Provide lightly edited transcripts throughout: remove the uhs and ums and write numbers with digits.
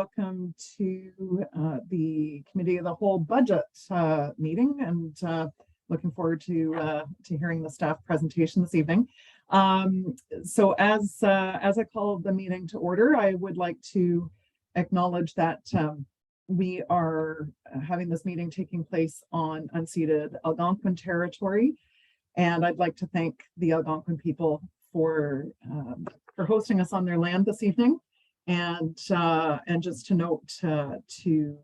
Welcome to the Committee of the Whole Budget meeting, and looking forward to hearing the staff presentation this evening. So as I call the meeting to order, I would like to acknowledge that we are having this meeting taking place on unceded Algonquin territory, and I'd like to thank the Algonquin people for hosting us on their land this evening. And just to note to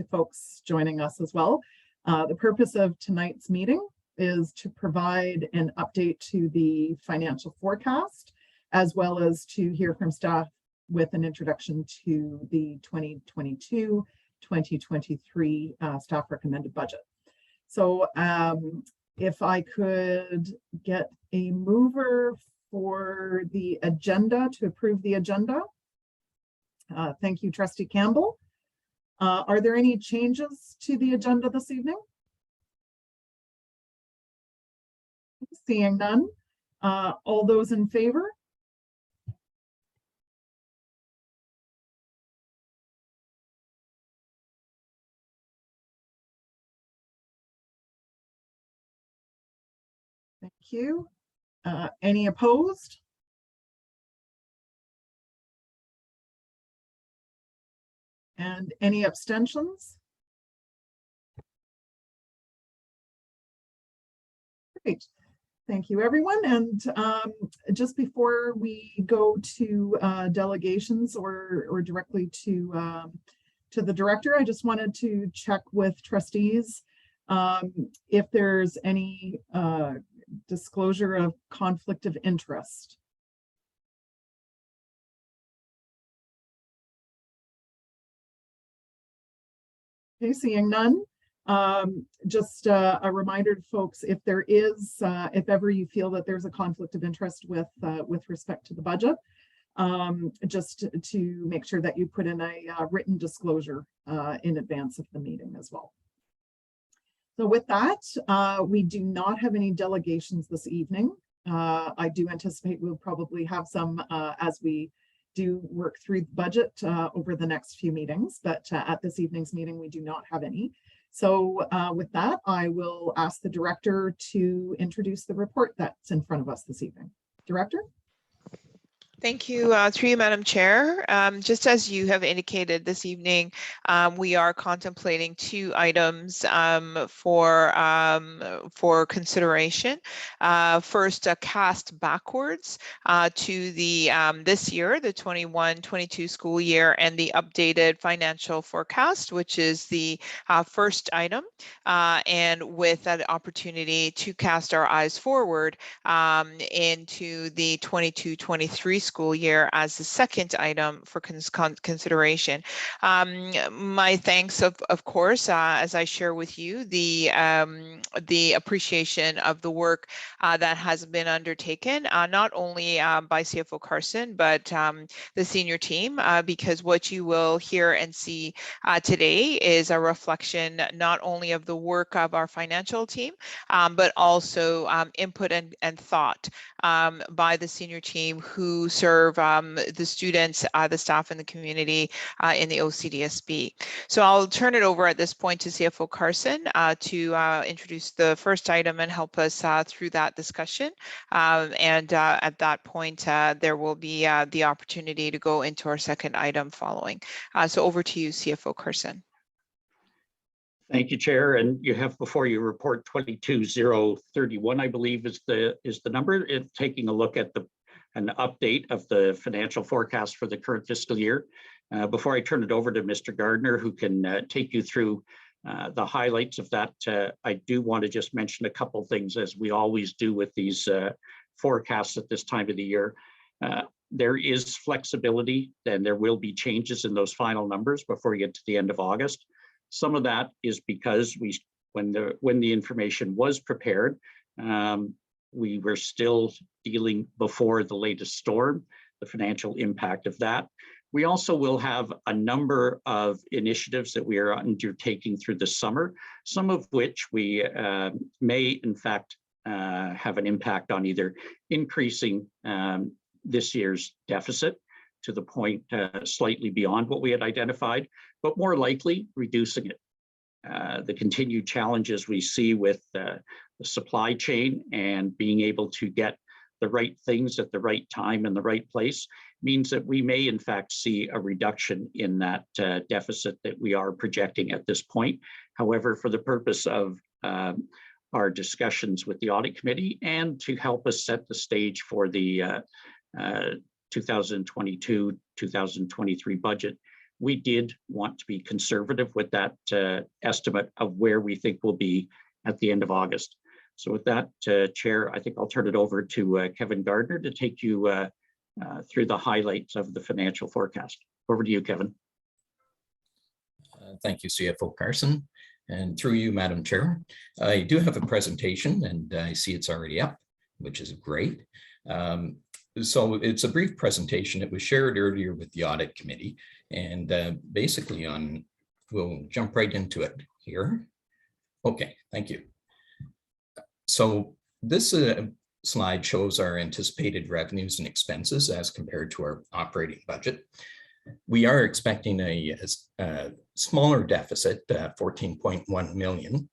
folks joining us as well, the purpose of tonight's meeting is to provide an update to the financial forecast, as well as to hear from staff with an introduction to the 2022-2023 staff recommended budget. So if I could get a mover for the agenda, to approve the agenda. Thank you, Trustee Campbell. Are there any changes to the agenda this evening? Seeing none. All those in favor? Thank you. Any opposed? And any abstentions? Great. Thank you, everyone. And just before we go to delegations or directly to the director, I just wanted to check with trustees if there's any disclosure of conflict of interest. Okay, seeing none. Just a reminder to folks, if there is, if ever you feel that there's a conflict of interest with respect to the budget, just to make sure that you put in a written disclosure in advance of the meeting as well. So with that, we do not have any delegations this evening. I do anticipate we'll probably have some as we do work through the budget over the next few meetings, but at this evening's meeting, we do not have any. So with that, I will ask the director to introduce the report that's in front of us this evening. Director? Thank you, through you, Madam Chair. Just as you have indicated this evening, we are contemplating two items for consideration. First, a cast backwards to the this year, the 21-22 school year, and the updated financial forecast, which is the first item, and with that opportunity to cast our eyes forward into the 22-23 school year as the second item for consideration. My thanks, of course, as I share with you the appreciation of the work that has been undertaken, not only by CFO Carson, but the senior team, because what you will hear and see today is a reflection not only of the work of our financial team, but also input and thought by the senior team who serve the students, the staff, and the community in the OCDSB. So I'll turn it over at this point to CFO Carson to introduce the first item and help us through that discussion. And at that point, there will be the opportunity to go into our second item following. So over to you, CFO Carson. Thank you, Chair. And you have before you report 22031, I believe is the number. It's taking a look at an update of the financial forecast for the current fiscal year. Before I turn it over to Mr. Gardner, who can take you through the highlights of that, I do want to just mention a couple things, as we always do with these forecasts at this time of the year. There is flexibility, and there will be changes in those final numbers before we get to the end of August. Some of that is because when the information was prepared, we were still dealing before the latest storm, the financial impact of that. We also will have a number of initiatives that we are undertaking through the summer, some of which we may in fact have an impact on either increasing this year's deficit to the point slightly beyond what we had identified, but more likely reducing it. The continued challenges we see with the supply chain and being able to get the right things at the right time in the right place means that we may in fact see a reduction in that deficit that we are projecting at this point. However, for the purpose of our discussions with the audit committee and to help us set the stage for the 2022-2023 budget, we did want to be conservative with that estimate of where we think we'll be at the end of August. So with that, Chair, I think I'll turn it over to Kevin Gardner to take you through the highlights of the financial forecast. Over to you, Kevin. Thank you, CFO Carson. And through you, Madam Chair, I do have a presentation and I see it's already up, which is great. So it's a brief presentation. It was shared earlier with the audit committee and basically we'll jump right into it here. Okay, thank you. So this slide shows our anticipated revenues and expenses as compared to our operating budget. We are expecting a smaller deficit, 14.1 million.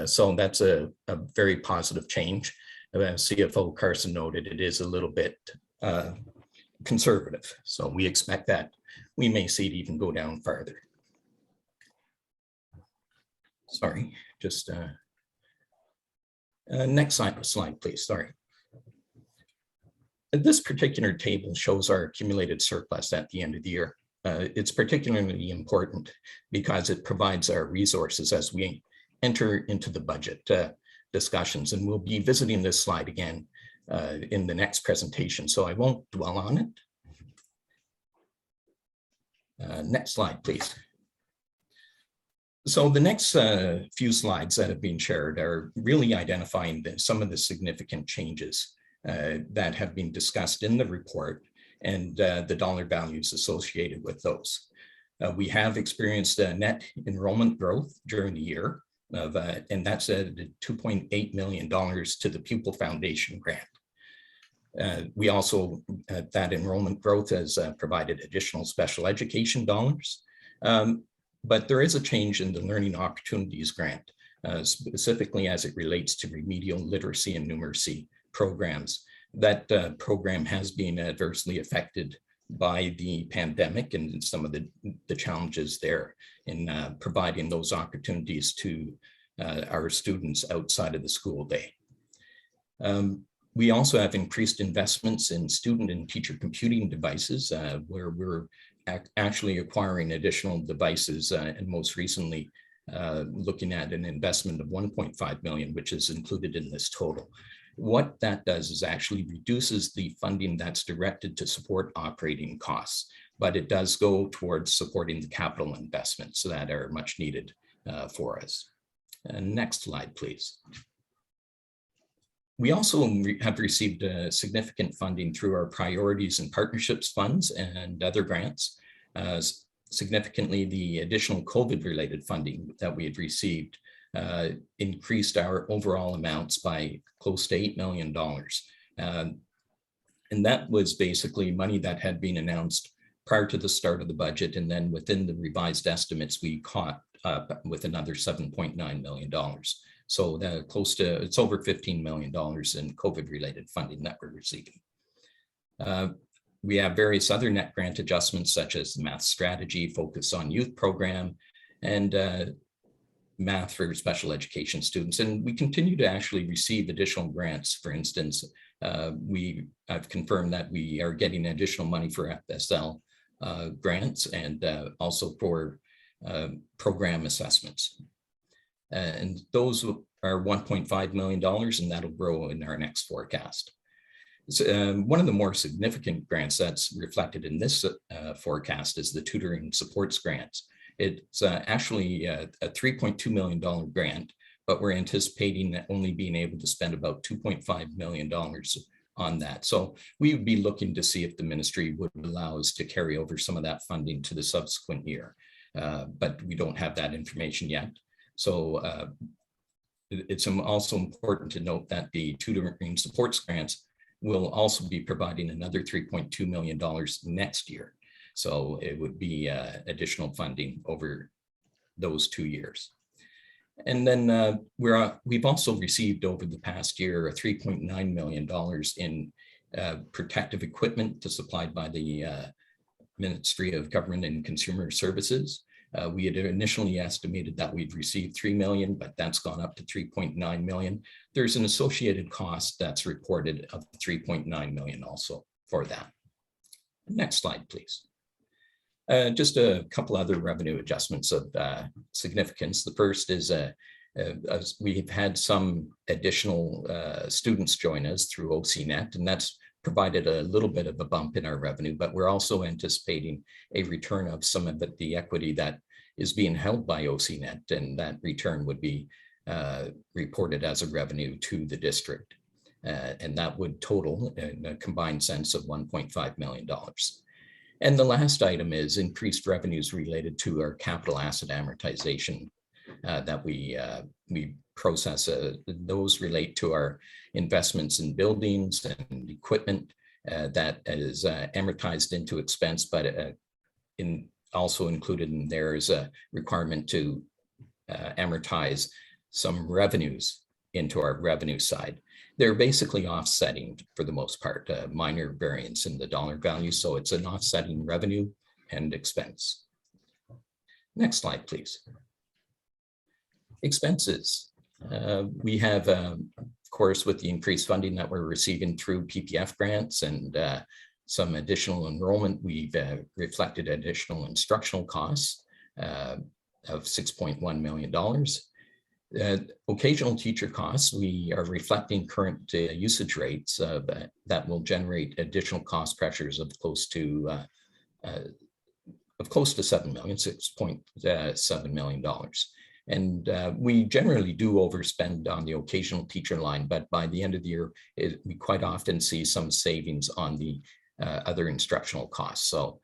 So that's a very positive change. As CFO Carson noted, it is a little bit conservative. So we expect that we may see it even go down farther. Sorry, just next slide, please. Sorry. This particular table shows our accumulated surplus at the end of the year. It's particularly important because it provides our resources as we enter into the budget discussions, and we'll be visiting this slide again in the next presentation, so I won't dwell on it. Next slide, please. So the next few slides that have been shared are really identifying some of the significant changes that have been discussed in the report and the dollar values associated with those. We have experienced net enrollment growth during the year, and that's $2.8 million to the Pupil Foundation grant. We also, that enrollment growth has provided additional special education dollars, but there is a change in the Learning Opportunities Grant, specifically as it relates to remedial literacy and numeracy programs. That program has been adversely affected by the pandemic and some of the challenges there in providing those opportunities to our students outside of the school day. We also have increased investments in student and teacher computing devices, where we're actually acquiring additional devices and most recently looking at an investment of 1.5 million, which is included in this total. What that does is actually reduces the funding that's directed to support operating costs, but it does go towards supporting the capital investments that are much needed for us. Next slide, please. We also have received significant funding through our priorities and partnerships funds and other grants. Significantly, the additional COVID-related funding that we had received increased our overall amounts by close to $8 million. And that was basically money that had been announced prior to the start of the budget. And then within the revised estimates, we caught up with another $7.9 million. So it's over $15 million in COVID-related funding that we're receiving. We have various other net grant adjustments, such as the math strategy, focus on youth program, and math for special education students. And we continue to actually receive additional grants. For instance, I've confirmed that we are getting additional money for FSL grants and also for program assessments. And those are $1.5 million, and that'll grow in our next forecast. So, one of the more significant grants that's reflected in this forecast is the Tutoring Supports Grants. It's actually a $3.2 million grant, but we're anticipating only being able to spend about $2.5 million on that. So we would be looking to see if the ministry would allow us to carry over some of that funding to the subsequent year, but we don't have that information yet. So it's also important to note that the Tutoring Supports Grants will also be providing another $3.2 million next year. So it would be additional funding over those 2 years. And then we've also received over the past year $3.9 million in protective equipment supplied by the Ministry of Government and Consumer Services. We had initially estimated that we'd received $3 million, but that's gone up to $3.9 million. There's an associated cost that's reported of $3.9 million also for that. Next slide, please. Just a couple other revenue adjustments of significance. The first is we've had some additional students join us through OCNet, and that's provided a little bit of a bump in our revenue, but we're also anticipating a return of some of the equity that is being held by OCNet, and that return would be reported as a revenue to the district. And that would total in a combined sense of $1.5 million. And the last item is increased revenues related to our capital asset amortization that we process. Those relate to our investments in buildings and equipment that is amortized into expense, but also included in there is a requirement to amortize some revenues into our revenue side. They're basically offsetting for the most part, minor variance in the dollar value. So it's an offsetting revenue and expense. Next slide, please. Expenses. We have, of course, with the increased funding that we're receiving through PPF grants and some additional enrollment, we've reflected additional instructional costs of $6.1 million. Occasional teacher costs, we are reflecting current usage rates that will generate additional cost pressures of close to $7 million, $6.7 million. And we generally do overspend on the occasional teacher line, but by the end of the year, we quite often see some savings on the other instructional costs. So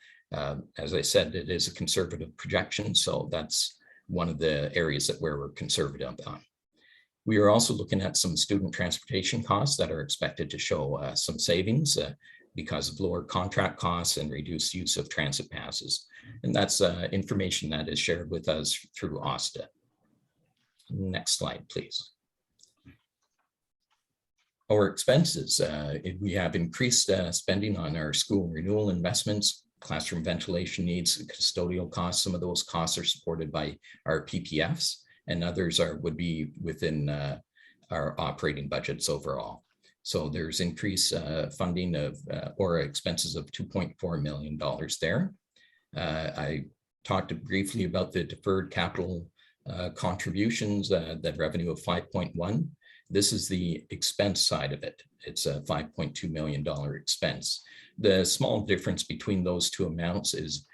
as I said, it is a conservative projection, so that's one of the areas that where we're conservative on. We are also looking at some student transportation costs that are expected to show some savings because of lower contract costs and reduced use of transit passes. And that's information that is shared with us through OSTA. Next slide, please. Our expenses, we have increased spending on our school renewal investments, classroom ventilation needs, custodial costs. Some of those costs are supported by our PPFs, and others would be within our operating budgets overall. So there's increased funding of or expenses of $2.4 million there. I talked briefly about the deferred capital contributions, the revenue of 5.1. This is the expense side of it. It's a $5.2 million expense. The small difference between those two amounts is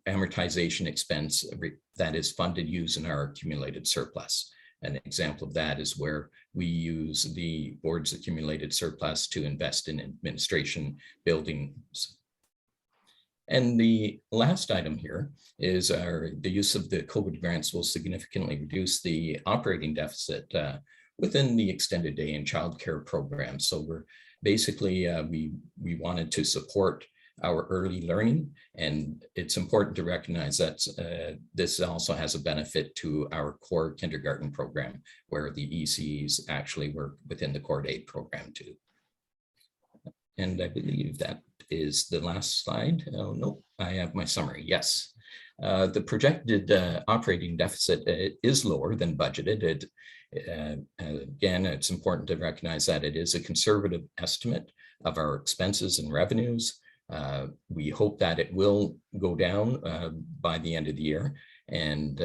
amortization expense that is funded using our accumulated surplus. An example of that is where we use the board's accumulated surplus to invest in administration buildings. And the last item here is the use of the COVID grants will significantly reduce the operating deficit within the extended day and childcare program. So we're basically, we wanted to support our early learning, and it's important to recognize that this also has a benefit to our core kindergarten program, where the ECs actually work within the core day program too. And I believe that is the last slide. Oh, no, I have my summary. Yes. The projected operating deficit is lower than budgeted. Again, it's important to recognize that it is a conservative estimate of our expenses and revenues. We hope that it will go down by the end of the year, and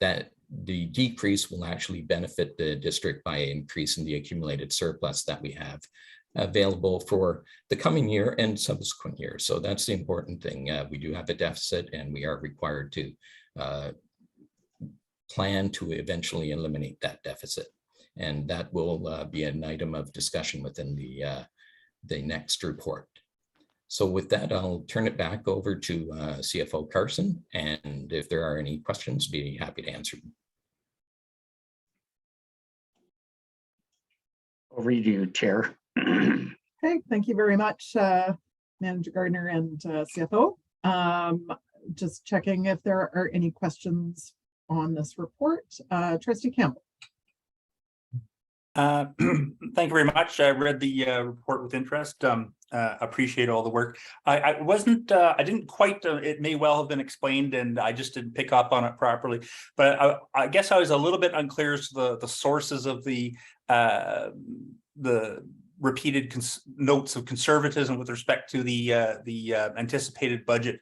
that the decrease will actually benefit the district by increasing the accumulated surplus that we have available for the coming year and subsequent years. So that's the important thing. We do have a deficit, and we are required to plan to eventually eliminate that deficit. And that will be an item of discussion within the next report. So with that, I'll turn it back over to CFO Carson, and if there are any questions, be happy to answer them. Over to you, Chair. Okay, thank you very much, Manager Gardner and CFO. Just checking if there are any questions on this report. Trustee Campbell. Thank you very much. I read the report with interest. Appreciate all the work. I didn't quite, it may well have been explained and I just didn't pick up on it properly, but I guess I was a little bit unclear as to the sources of the repeated notes of conservatism with respect to the anticipated budget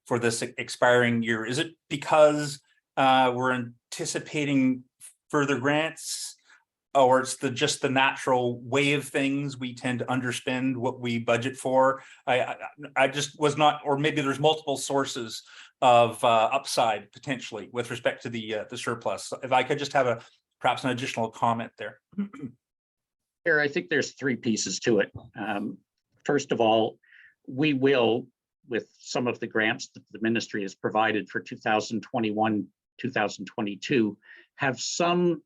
for this expiring year. Is it because we're anticipating further grants, or it's just the natural way of things? We tend to underspend what we budget for. I just was not, or maybe there's multiple sources of upside potentially with respect to the surplus. If I could just have perhaps an additional comment there. Here, I think there's three pieces to it. First of all, we will, with some of the grants that the ministry has provided for 2021, 2022, have some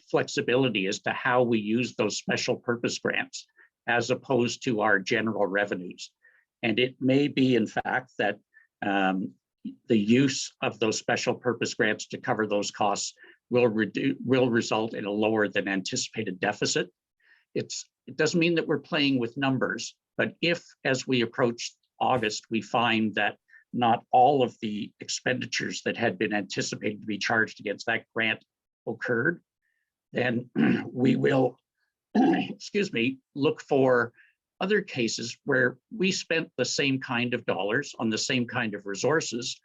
flexibility as to how we use those special purpose grants as opposed to our general revenues. And it may be, in fact, that the use of those special purpose grants to cover those costs will result in a lower than anticipated deficit. It doesn't mean that we're playing with numbers, but if, as we approach August, we find that not all of the expenditures that had been anticipated to be charged against that grant occurred, then we will, excuse me, look for other cases where we spent the same kind of dollars on the same kind of resources,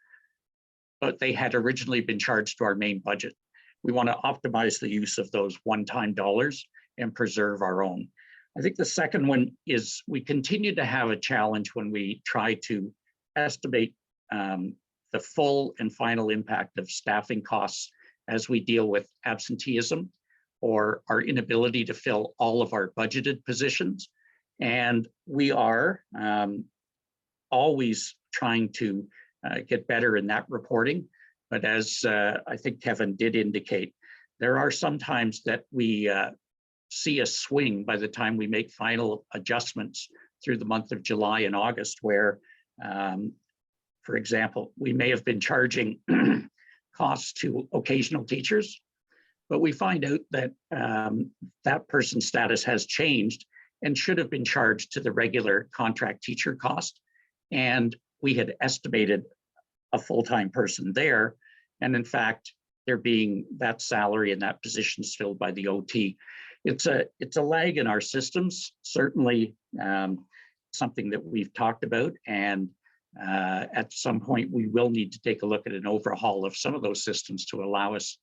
but they had originally been charged to our main budget. We want to optimize the use of those one-time dollars and preserve our own. I think the second one is we continue to have a challenge when we try to estimate the full and final impact of staffing costs as we deal with absenteeism or our inability to fill all of our budgeted positions. And we are always trying to get better in that reporting. But as I think Kevin did indicate, there are some times that we see a swing by the time we make final adjustments through the month of July and August, where, for example, we may have been charging costs to occasional teachers, but we find out that that person's status has changed and should have been charged to the regular contract teacher cost. And we had estimated a full-time person there. And in fact, there being that salary and that position is filled by the OT. It's a lag in our systems, certainly something that we've talked about. And at some point, we will need to take a look at an overhaul of some of those systems to allow us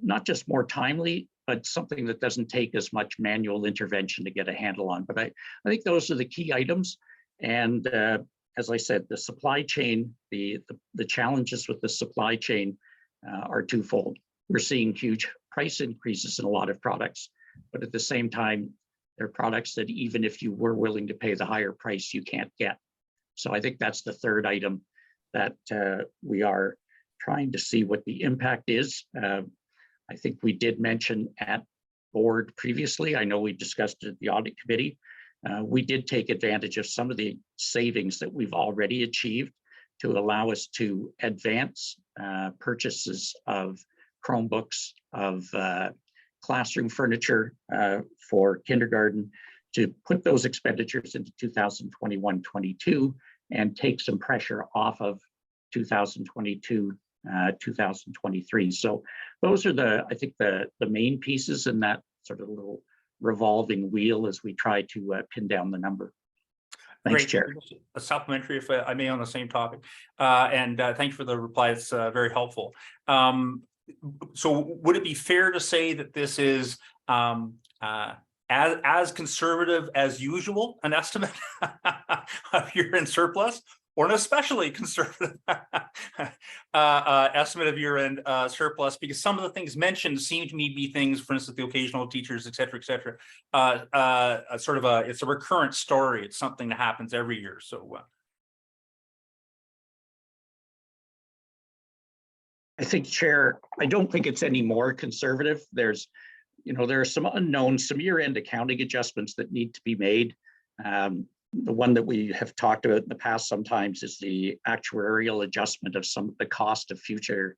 not just more timely, but something that doesn't take as much manual intervention to get a handle on. But I think those are the key items. And as I said, the supply chain, the challenges with the supply chain are twofold. We're seeing huge price increases in a lot of products, but at the same time, they're products that even if you were willing to pay the higher price, you can't get. So I think that's the third item that we are trying to see what the impact is. I think we did mention at board previously, I know we discussed it at the audit committee, we did take advantage of some of the savings that we've already achieved to allow us to advance purchases of Chromebooks, of classroom furniture for kindergarten, to put those expenditures into 2021-22 and take some pressure off of 2022 2023. So those are I think the main pieces in that sort of little revolving wheel as we try to pin down the number. Thanks, Great. Chair. A supplementary, if I may, on the same topic. And thanks for the reply. It's very helpful. So would it be fair to say that this is as conservative as usual, an estimate of year-end surplus, or an especially conservative estimate of year-end surplus? Because some of the things mentioned seem to me to be things, for instance, the occasional teachers, et cetera, sort of it's a recurrent story. It's something that happens every year. So I think, Chair, I don't think it's any more conservative. There's there are some unknowns, some year-end accounting adjustments that need to be made. The one that we have talked about in the past sometimes is the actuarial adjustment of some of the cost of future,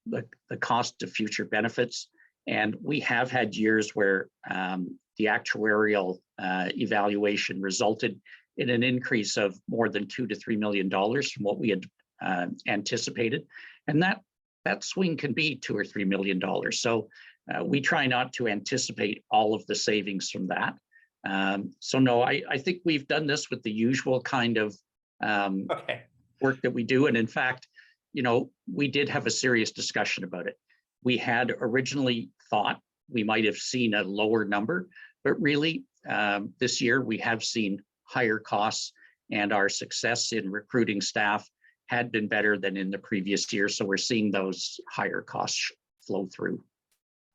the cost of future benefits. And we have had years where the actuarial evaluation resulted in an increase of more than $2 to $3 million from what we had anticipated. And that swing can be $2 or $3 million. So we try not to anticipate all of the savings from that. So no, I think we've done this with the usual kind of work that we do. And in fact, we did have a serious discussion about it. We had originally thought we might have seen a lower number, but really this year we have seen higher costs, and our success in recruiting staff had been better than in the previous year. So we're seeing those higher costs flow through.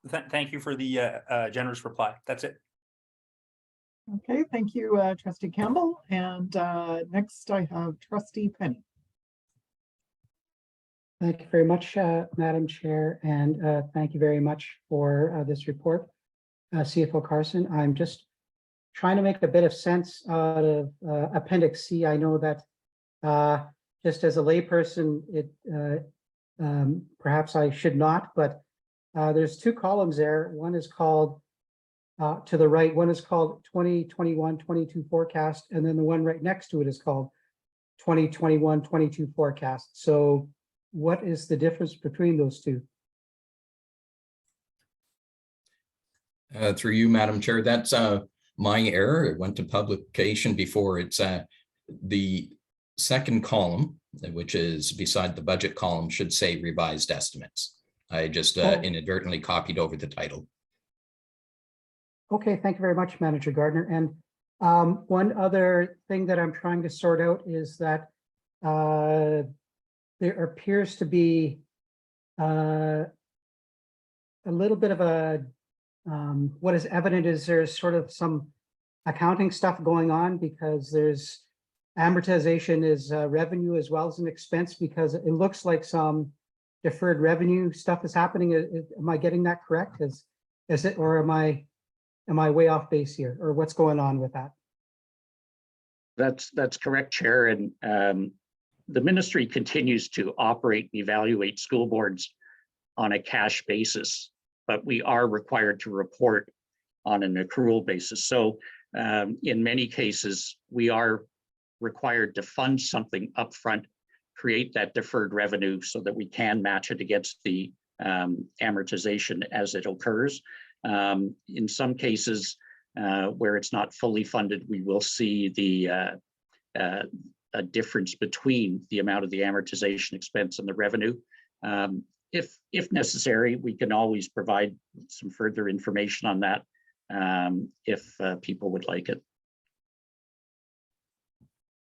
Thank you for the generous reply. That's it. Okay, thank you, Trustee Campbell. And next I have Trustee Penny. Thank you very much, Madam Chair, and thank you very much for this report, CFO Carson. I'm just trying to make a bit of sense out of Appendix C. I know that just as a layperson, perhaps I should not, but there's two columns there. One is called, to the right, one is called 2021-22 forecast, and then the one right next to it is called 2021-22 forecast. So what is the difference between those two? Through you, Madam Chair, that's my error. It went to publication before. It's the second column, which is beside the budget column, should say revised estimates. I just inadvertently copied over the title. Okay, thank you very much, Manager Gardner. And one other thing that I'm trying to sort out is that there appears to be a little bit of a, what is evident is there's sort of some accounting stuff going on, because there's amortization is revenue as well as an expense, because it looks like some deferred revenue stuff is happening. Am I getting that correct? Is it, or am I way off base here, or what's going on with that? That's correct, Chair. And the ministry continues to operate and evaluate school boards on a cash basis, but we are required to report on an accrual basis. So in many cases, we are required to fund something upfront, create that deferred revenue so that we can match it against the amortization as it occurs. In some cases where it's not fully funded, we will see a difference between the amount of the amortization expense and the revenue. If necessary, we can always provide some further information on that if people would like it.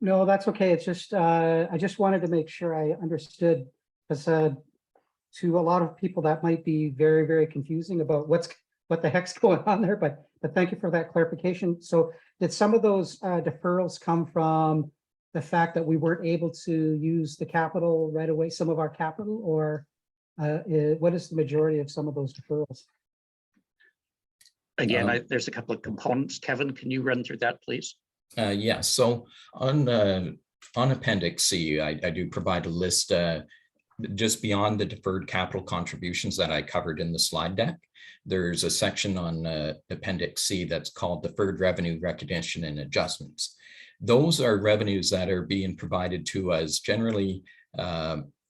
No, that's okay. It's just, I just wanted to make sure I understood, because to a lot of people that might be very, very confusing about what the heck's going on there, but thank you for that clarification. So did some of those deferrals come from the fact that we weren't able to use the capital right away, some of our capital, or what is the majority of some of those deferrals? Again, there's a couple of components. Kevin, can you run through that, please? Yeah, so on Appendix C, I do provide a list just beyond the deferred capital contributions that I covered in the slide deck. There's a section on Appendix C that's called Deferred Revenue Recognition and Adjustments. Those are revenues that are being provided to us generally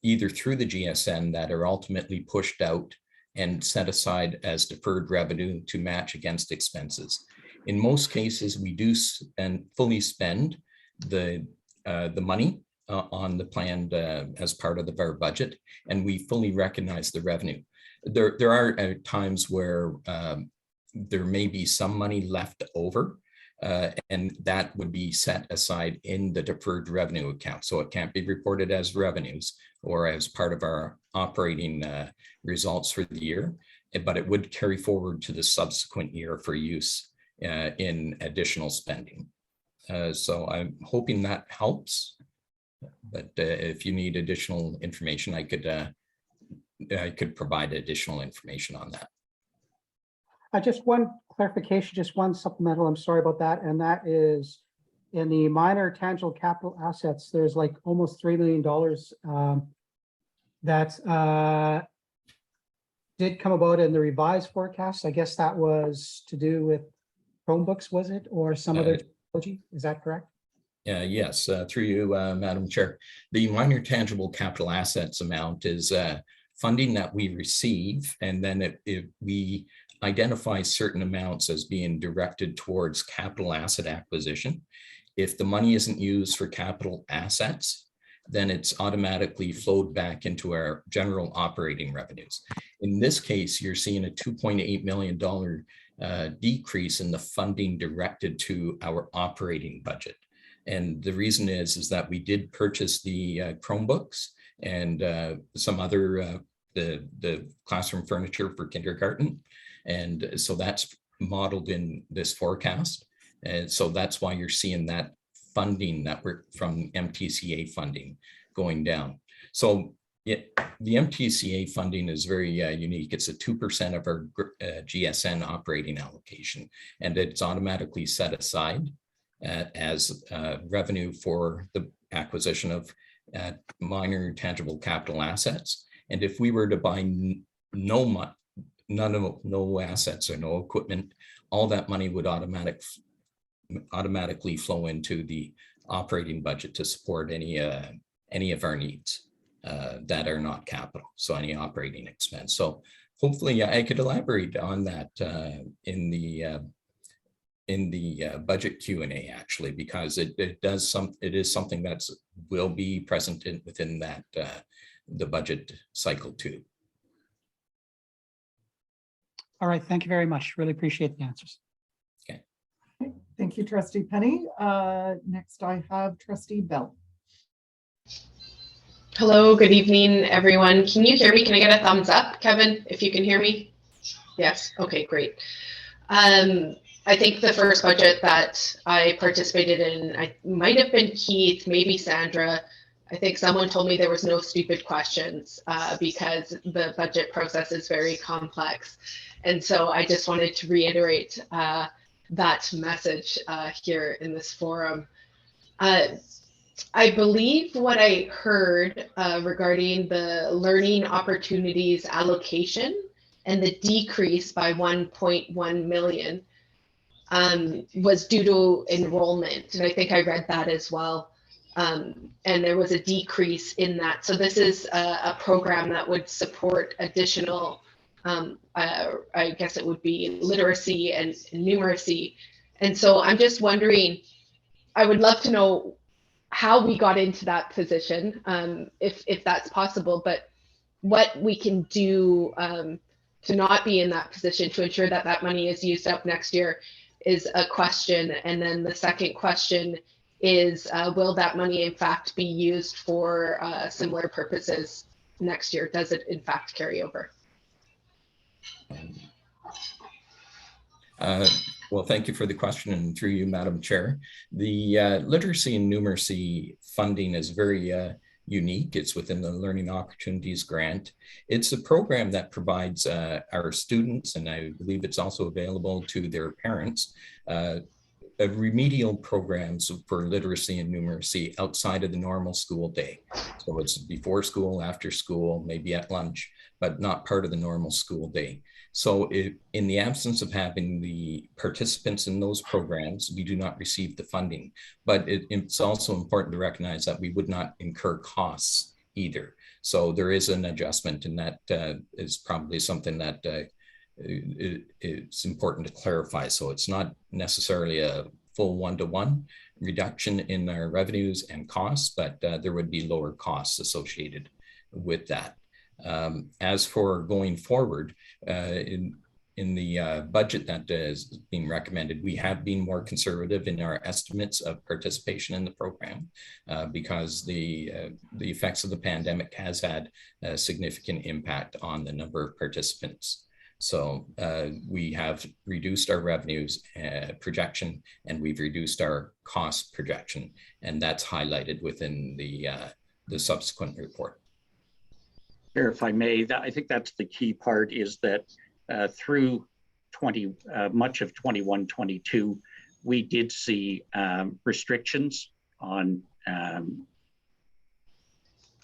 either through the GSN that are ultimately pushed out and set aside as deferred revenue to match against expenses. In most cases, we do fully spend the money on the plan as part of our budget, and we fully recognize the revenue. There are times where there may be some money left over, and that would be set aside in the deferred revenue account. So it can't be reported as revenues or as part of our operating results for the year, but it would carry forward to the subsequent year for use in additional spending. So I'm hoping that helps, but if you need additional information, I could provide additional information on that. Just one clarification, just one supplemental, I'm sorry about that, and that is in the minor tangible capital assets, there's like almost $3 million that did come about in the revised forecast. I guess that was to do with Chromebooks, was it, or some other technology? Is that correct? Yes, through you, Madam Chair. The minor tangible capital assets amount is funding that we receive, and then if we identify certain amounts as being directed towards capital asset acquisition. If the money isn't used for capital assets, then it's automatically flowed back into our general operating revenues. In this case, you're seeing a $2.8 million decrease in the funding directed to our operating budget. And the reason is that we did purchase the Chromebooks and some other, the classroom furniture for kindergarten. And so that's modeled in this forecast. And so that's why you're seeing that funding that we're from MTCA funding going down. So the MTCA funding is very unique. It's a 2% of our GSN operating allocation, and it's automatically set aside as revenue for the acquisition of minor tangible capital assets. And if we were to buy no assets or no equipment, all that money would automatically flow into the operating budget to support any of our needs that are not capital, so any operating expense. So hopefully I could elaborate on that in the budget Q&A, actually, because it is something that will be present within that the budget cycle too. All right, thank you very much. Really appreciate the answers. Okay. Thank you, Trustee Penny. Next I have Trustee Bell. Hello, good evening, everyone. Can you hear me? Can I get a thumbs up, Kevin, if you can hear me? Yes, okay, great. I think the first budget that I participated in, I might have been Keith, maybe Sandra. I think someone told me there was no stupid questions because the budget process is very complex. And so I just wanted to reiterate that message here in this forum. I believe what I heard regarding the learning opportunities allocation and the decrease by 1.1 million was due to enrollment. And I think I read that as well. And there was a decrease in that. So this is a program that would support additional, I guess it would be literacy and numeracy. And so I'm just wondering, I would love to know how we got into that position, if that's possible, but what we can do to not be in that position to ensure that that money is used up next year is a question. And then the second question is, will that money in fact be used for similar purposes next year? Does it in fact carry over? Well, thank you for the question, and through you, Madam Chair. The literacy and numeracy funding is very unique. It's within the Learning Opportunities Grant. It's a program that provides our students, and I believe it's also available to their parents, remedial programs for literacy and numeracy outside of the normal school day. So it's before school, after school, maybe at lunch, but not part of the normal school day. So in the absence of having the participants in those programs, we do not receive the funding. But it's also important to recognize that we would not incur costs either. So there is an adjustment, and that is probably something that it's important to clarify. So it's not necessarily a full one-to-one reduction in our revenues and costs, but there would be lower costs associated with that. As for going forward, in the budget that is being recommended, we have been more conservative in our estimates of participation in the program because the effects of the pandemic has had a significant impact on the number of participants. So we have reduced our revenues projection, and we've reduced our cost projection, and that's highlighted within the subsequent report. Here, if I may, I think that's the key part, is that through much of 21-22, we did see restrictions on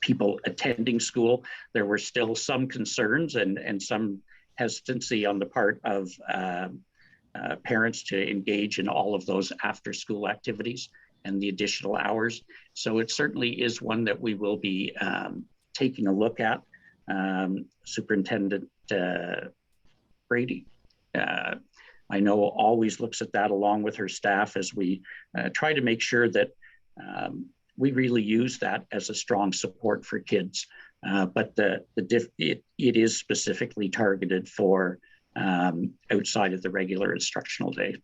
people attending school. There were still some concerns and some hesitancy on the part of parents to engage in all of those after-school activities and the additional hours. So it certainly is one that we will be taking a look at. Superintendent Brady, I know, always looks at that along with her staff as we try to make sure that we really use that as a strong support for kids. But it is specifically targeted for outside of the regular instructional day.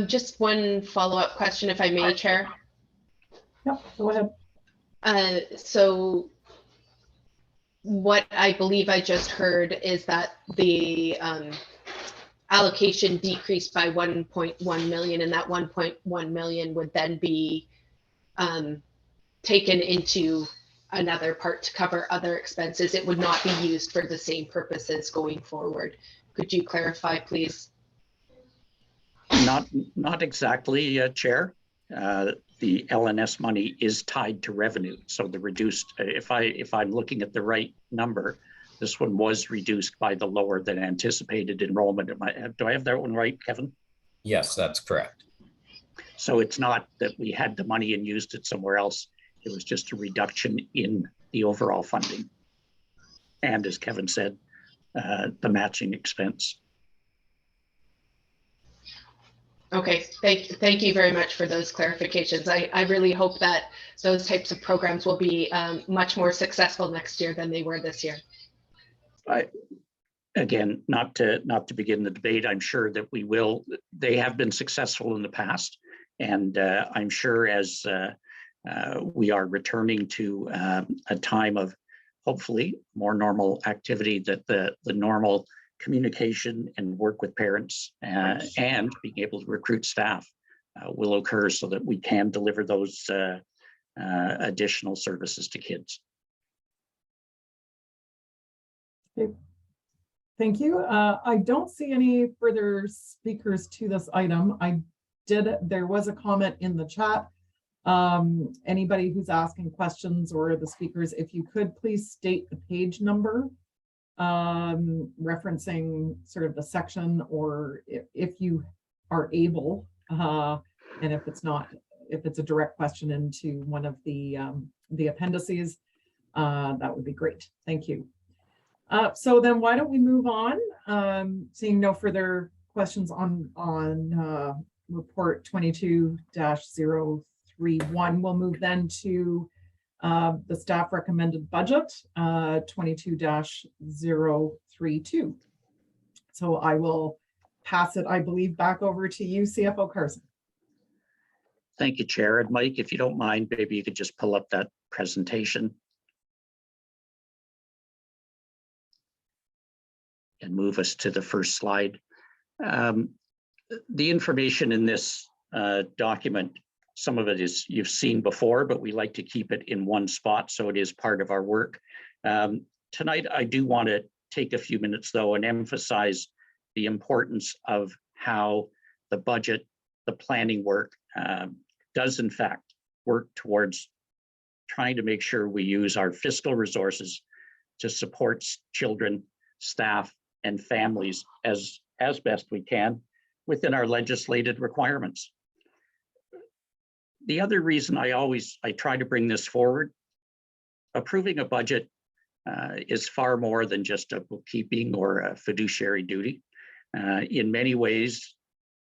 Just one follow-up question, if I may, Chair. Yep, go ahead. So what I believe I just heard is that the allocation decreased by 1.1 million, and that 1.1 million would then be taken into another part to cover other expenses. It would not be used for the same purposes going forward. Could you clarify, please? Not exactly, Chair. The LNS money is tied to revenue. So the reduced, if I'm looking at the right number, this one was reduced by the lower than anticipated enrollment. Do I have that one right, Kevin? Yes, that's correct. So it's not that we had the money and used it somewhere else. It was just a reduction in the overall funding. And as Kevin said, the matching expense. Okay, thank you very much for those clarifications. I really hope that those types of programs will be much more successful next year than they were this year. Again, not to begin the debate, I'm sure that we will. They have been successful in the past, and I'm sure as we are returning to a time of hopefully more normal activity, that the normal communication and work with parents and being able to recruit staff will occur so that we can deliver those additional services to kids. Okay. Thank you. I don't see any further speakers to this item. There was a comment in the chat. Anybody who's asking questions or the speakers, if you could please state the page number, referencing sort of the section, or if you are able, and if it's a direct question into one of the appendices, that would be great. Thank you. So then why don't we move on? Seeing no further questions on report 22-031, we'll move then to the staff recommended budget 22-032. So I will pass it, I believe, back over to you, CFO Carson. Thank you, Chair. And Mike, if you don't mind, maybe you could just pull up that presentation and move us to the first slide. The information in this document, some of it is you've seen before, but we like to keep it in one spot so it is part of our work. Tonight, I do want to take a few minutes though and emphasize the importance of how the budget, the planning work does in fact work towards trying to make sure we use our fiscal resources to support children, staff, and families as best we can within our legislated requirements. The other reason I try to bring this forward, approving a budget is far more than just a bookkeeping or a fiduciary duty. In many ways,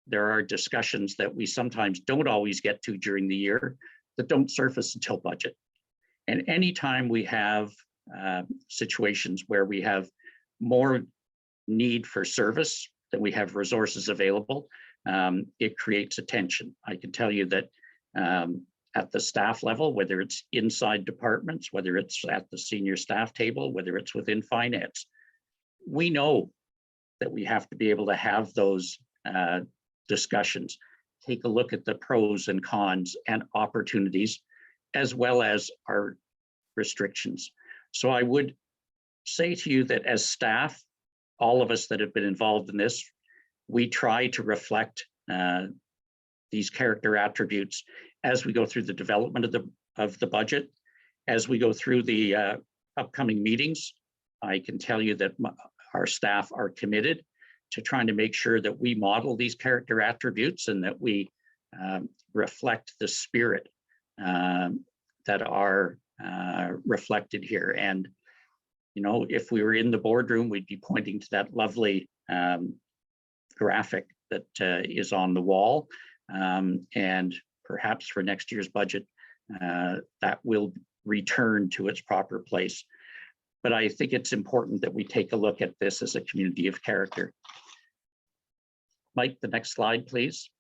there are discussions that we sometimes don't always get to during the year that don't surface until budget. And anytime we have situations where we have more need for service than we have resources available, it creates a tension. I can tell you that at the staff level, whether it's inside departments, whether it's at the senior staff table, whether it's within finance, we know that we have to be able to have those discussions, take a look at the pros and cons and opportunities, as well as our restrictions. So I would say to you that as staff, all of us that have been involved in this, we try to reflect these character attributes as we go through the development of the budget. As we go through the upcoming meetings, I can tell you that our staff are committed to trying to make sure that we model these character attributes and that we reflect the spirit that are reflected here. And, you know, if we were in the boardroom, we'd be pointing to that lovely graphic that is on the wall. And perhaps for next year's budget, that will return to its proper place. But I think it's important that we take a look at this as a community of character. Mike, the next slide, please.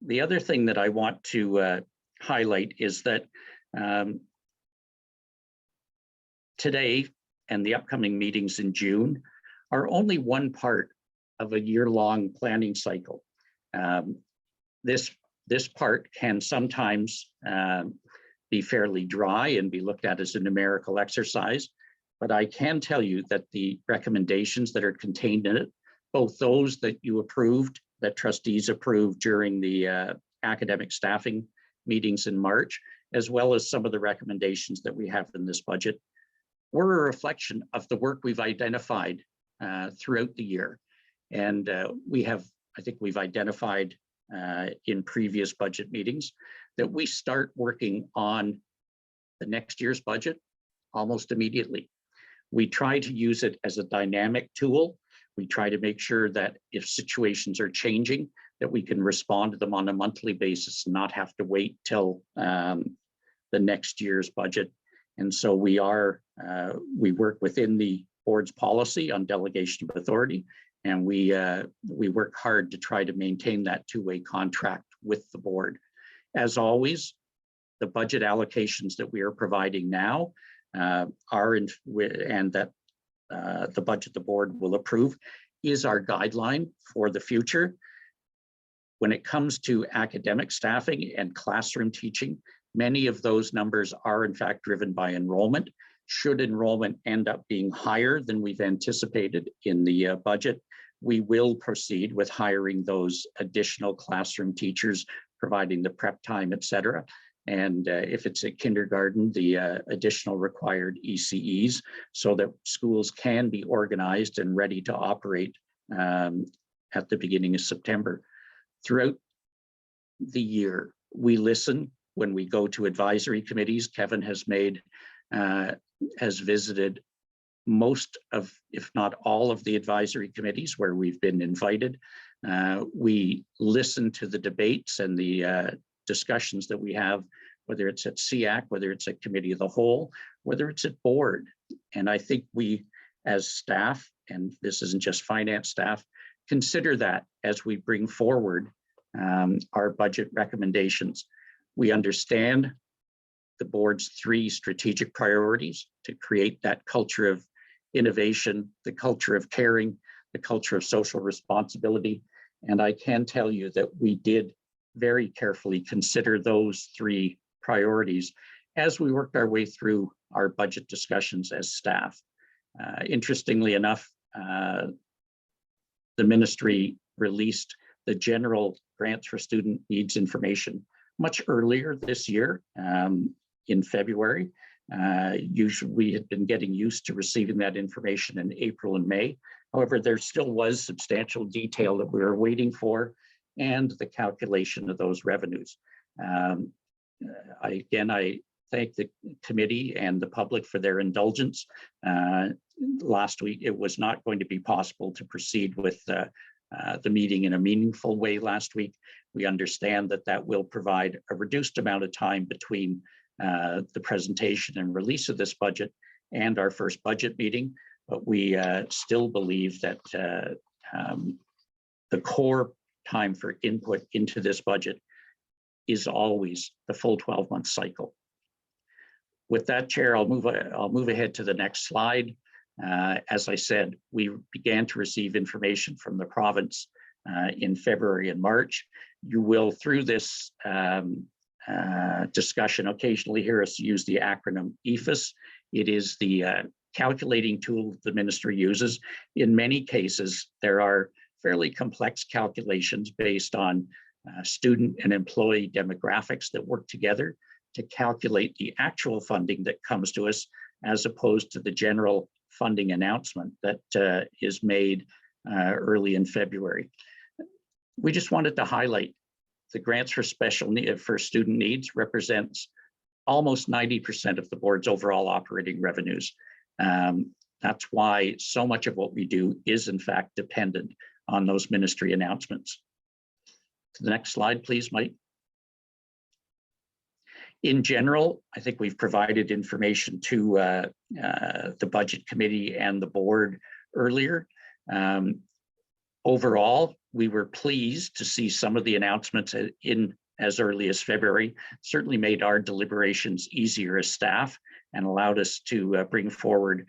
The other thing that I want to highlight is that today and the upcoming meetings in June are only one part of a year-long planning cycle. This part can sometimes be fairly dry and be looked at as a numerical exercise, but I can tell you that the recommendations that are contained in it, both those that you approved, that trustees approved during the academic staffing meetings in March, as well as some of the recommendations that we have in this budget, were a reflection of the work we've identified throughout the year. And I think we've identified in previous budget meetings that we start working on the next year's budget almost immediately. We try to use it as a dynamic tool. We try to make sure that if situations are changing, that we can respond to them on a monthly basis and not have to wait till the next year's budget. And so we work within the board's policy on delegation of authority, and we work hard to try to maintain that two-way contract with the board. As always, the budget allocations that we are providing now and that the budget the board will approve is our guideline for the future. When it comes to academic staffing and classroom teaching, many of those numbers are in fact driven by enrollment. Should enrollment end up being higher than we've anticipated in the budget, we will proceed with hiring those additional classroom teachers, providing the prep time, et cetera. And if it's a kindergarten, the additional required ECEs, so that schools can be organized and ready to operate at the beginning of September. Throughout the year, we listen when we go to advisory committees. Kevin has visited most of, if not all of the advisory committees where we've been invited. We listen to the debates and the discussions that we have, whether it's at SEAC, whether it's at committee of the whole, whether it's at board. And I think we as staff, and this isn't just finance staff, consider that as we bring forward our budget recommendations. We understand the board's 3 strategic priorities to create that culture of innovation, the culture of caring, the culture of social responsibility. And I can tell you that we did very carefully consider those 3 priorities as we worked our way through our budget discussions as staff. Interestingly enough, the ministry released the general grants for student needs information much earlier this year in February. Usually we had been getting used to receiving that information in April and May. However, there still was substantial detail that we were waiting for and the calculation of those revenues. I thank the committee and the public for their indulgence. Last week, it was not going to be possible to proceed with the meeting in a meaningful way last week. We understand that that will provide a reduced amount of time between the presentation and release of this budget and our first budget meeting, but we still believe that the core time for input into this budget is always the full 12-month cycle. With that, Chair, I'll move ahead to the next slide. As I said, we began to receive information from the province in February and March. You will, through this discussion occasionally hear us use the acronym EFIS. It is the calculating tool the ministry uses. In many cases, there are fairly complex calculations based on student and employee demographics that work together to calculate the actual funding that comes to us, as opposed to the general funding announcement that is made early in February. We just wanted to highlight the grants for for student needs represents almost 90% of the board's overall operating revenues. That's why so much of what we do is in fact dependent on those ministry announcements. To the next slide, please, Mike. In general, I think we've provided information to the budget committee and the board earlier. Overall, we were pleased to see some of the announcements in as early as February. Certainly made our deliberations easier as staff and allowed us to bring forward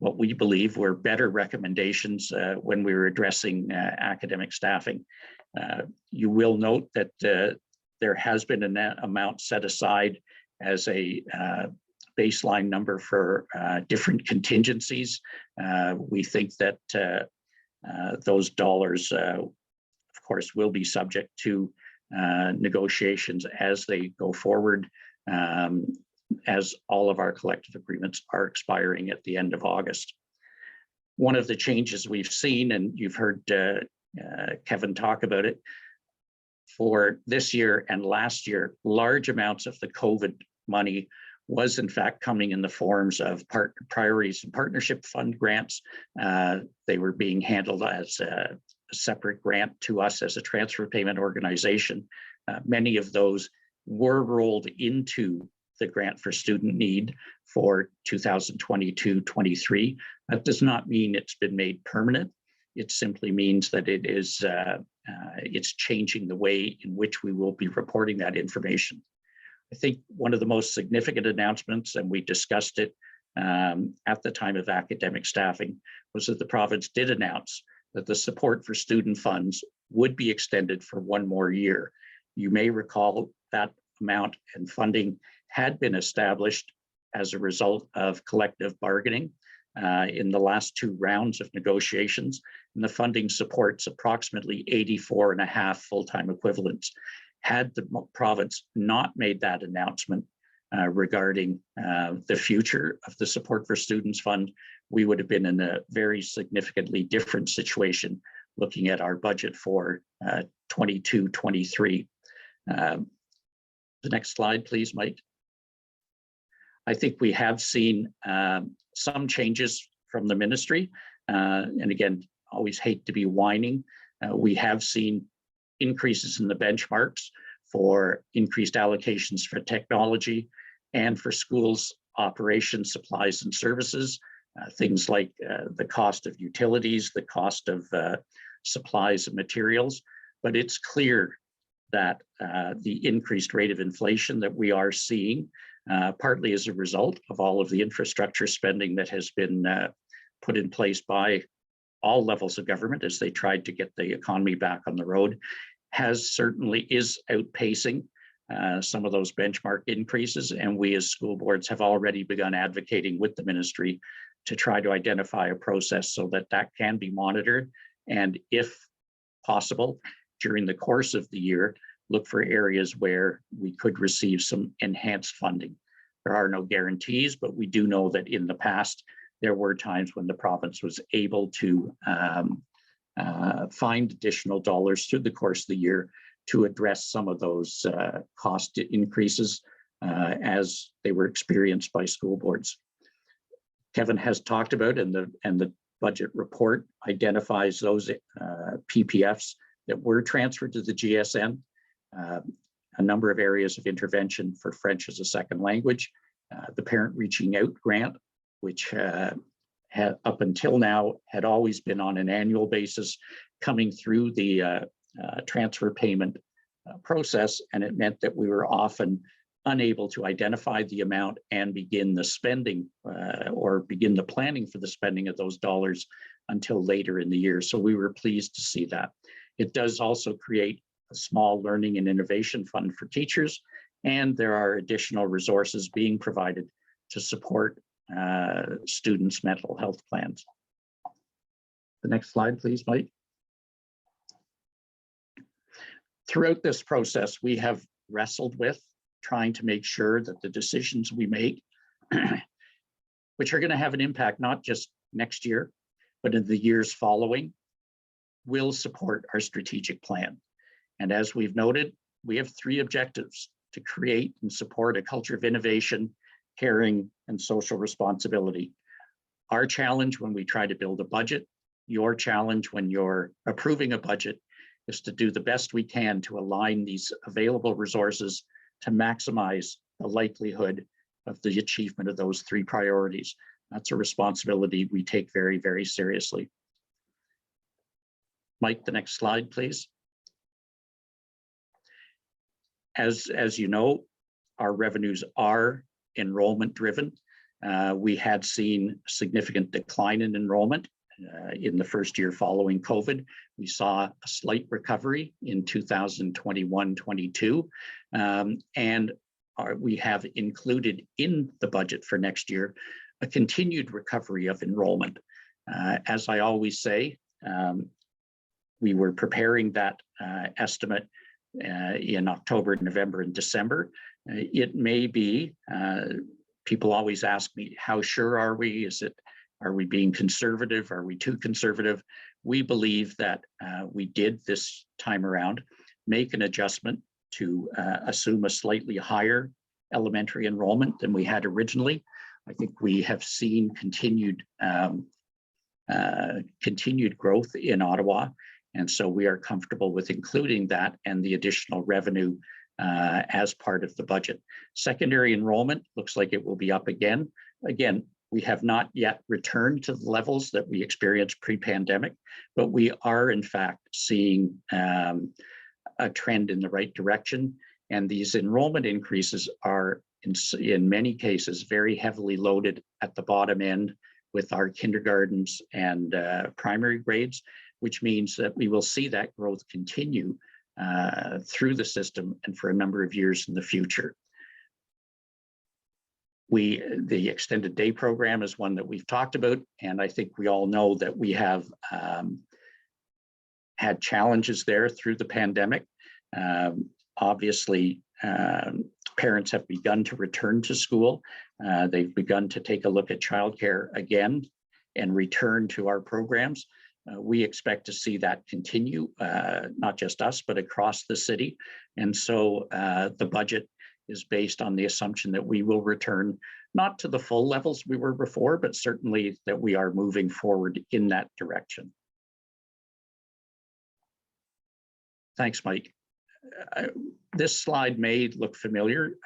what we believe were better recommendations when we were addressing academic staffing. You will note that there has been an amount set aside as a baseline number for different contingencies. We think that those dollars, of course, will be subject to negotiations as they go forward, as all of our collective agreements are expiring at the end of August. One of the changes we've seen, and you've heard Kevin talk about it, for this year and last year, large amounts of the COVID money was in fact coming in the forms of priorities and partnership fund grants. They were being handled as a separate grant to us as a transfer payment organization. Many of those were rolled into the grant for student need for 2022-23. That does not mean it's been made permanent. It simply means that it is it's changing the way in which we will be reporting that information. I think one of the most significant announcements, and we discussed it at the time of academic staffing, was that the province did announce that the support for student funds would be extended for one more year. You may recall that amount and funding had been established as a result of collective bargaining in the last two rounds of negotiations, and the funding supports approximately 84.5 full-time equivalents. Had the province not made that announcement regarding the future of the Support for Students Fund, we would have been in a very significantly different situation looking at our budget for 22-23. The next slide, please, Mike. I think we have seen some changes from the ministry. And again, always hate to be whining. We have seen increases in the benchmarks for increased allocations for technology and for schools operations, supplies and services, things like the cost of utilities, the cost of supplies and materials. But it's clear that the increased rate of inflation that we are seeing, partly as a result of all of the infrastructure spending that has been put in place by all levels of government as they tried to get the economy back on the road, is outpacing some of those benchmark increases. And we as school boards have already begun advocating with the ministry to try to identify a process so that that can be monitored. And if possible, during the course of the year, look for areas where we could receive some enhanced funding. There are no guarantees, but we do know that in the past, there were times when the province was able to find additional dollars through the course of the year to address some of those cost increases as they were experienced by school boards. Kevin has talked about, and the budget report identifies those PPFs that were transferred to the GSN, a number of areas of intervention for French as a second language, the Parent Reaching Out grant, which had up until now had always been on an annual basis coming through the transfer payment process, and it meant that we were often unable to identify the amount and begin the spending or begin the planning for the spending of those dollars until later in the year. So we were pleased to see that. It does also create a small learning and innovation fund for teachers, and there are additional resources being provided to support students' mental health plans. The next slide, please, Mike. Throughout this process, we have wrestled with trying to make sure that the decisions we make, which are going to have an impact not just next year, but in the years following, will support our strategic plan. And as we've noted, we have 3 objectives: to create and support a culture of innovation, caring, and social responsibility. Our challenge when we try to build a budget, your challenge when you're approving a budget, is to do the best we can to align these available resources to maximize the likelihood of the achievement of those 3 priorities. That's a responsibility we take very, very seriously. Mike, the next slide, please. As you know, our revenues are enrollment driven. We had seen significant decline in enrollment in the first year following COVID. We saw a slight recovery in 2021-22, and we have included in the budget for next year a continued recovery of enrollment. As I always say, we were preparing that estimate in October, November, and December. It may be, people always ask me, how sure are we? Are we being conservative? Are we too conservative? We believe that we did this time around make an adjustment to assume a slightly higher elementary enrollment than we had originally. I think we have seen continued growth in Ottawa, and so we are comfortable with including that and the additional revenue as part of the budget. Secondary enrollment looks like it will be up again. Again, we have not yet returned to the levels that we experienced pre-pandemic, but we are in fact seeing a trend in the right direction. And these enrollment increases are in many cases very heavily loaded at the bottom end with our kindergartens and primary grades, which means that we will see that growth continue through the system and for a number of years in the future. The extended day program is one that we've talked about, and I think we all know that we have had challenges there through the pandemic. Obviously, parents have begun to return to school. They've begun to take a look at childcare again and return to our programs. We expect to see that continue, not just us, but across the city. And so the budget is based on the assumption that we will return not to the full levels we were before, but certainly that we are moving forward in that direction. Thanks, Mike. This slide may look familiar.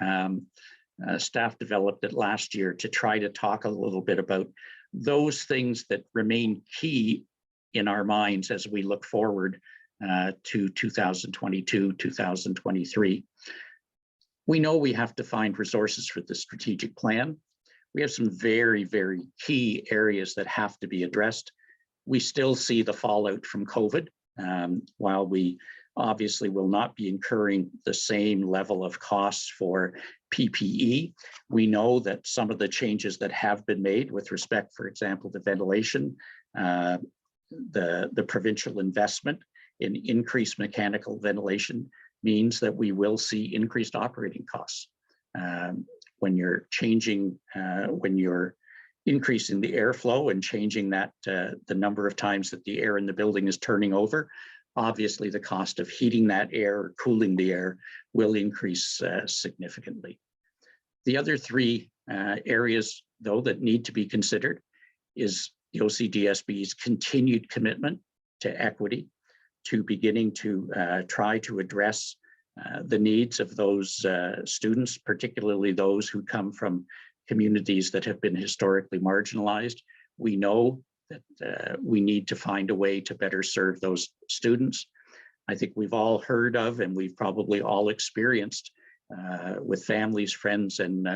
Staff developed it last year to try to talk a little bit about those things that remain key in our minds as we look forward to 2022, 2023. We know we have to find resources for the strategic plan. We have some very, very key areas that have to be addressed. We still see the fallout from COVID. While we obviously will not be incurring the same level of costs for PPE, we know that some of the changes that have been made with respect, for example, to ventilation, the provincial investment in increased mechanical ventilation means that we will see increased operating costs. When you're changing, when you're increasing the airflow and changing that, the number of times that the air in the building is turning over, obviously the cost of heating that air or cooling the air will increase significantly. The other 3 areas, though, that need to be considered is the OCDSB's continued commitment to equity, to beginning to try to address the needs of those students, particularly those who come from communities that have been historically marginalized. We know that we need to find a way to better serve those students. I think we've all heard of, and we've probably all experienced with families, friends, and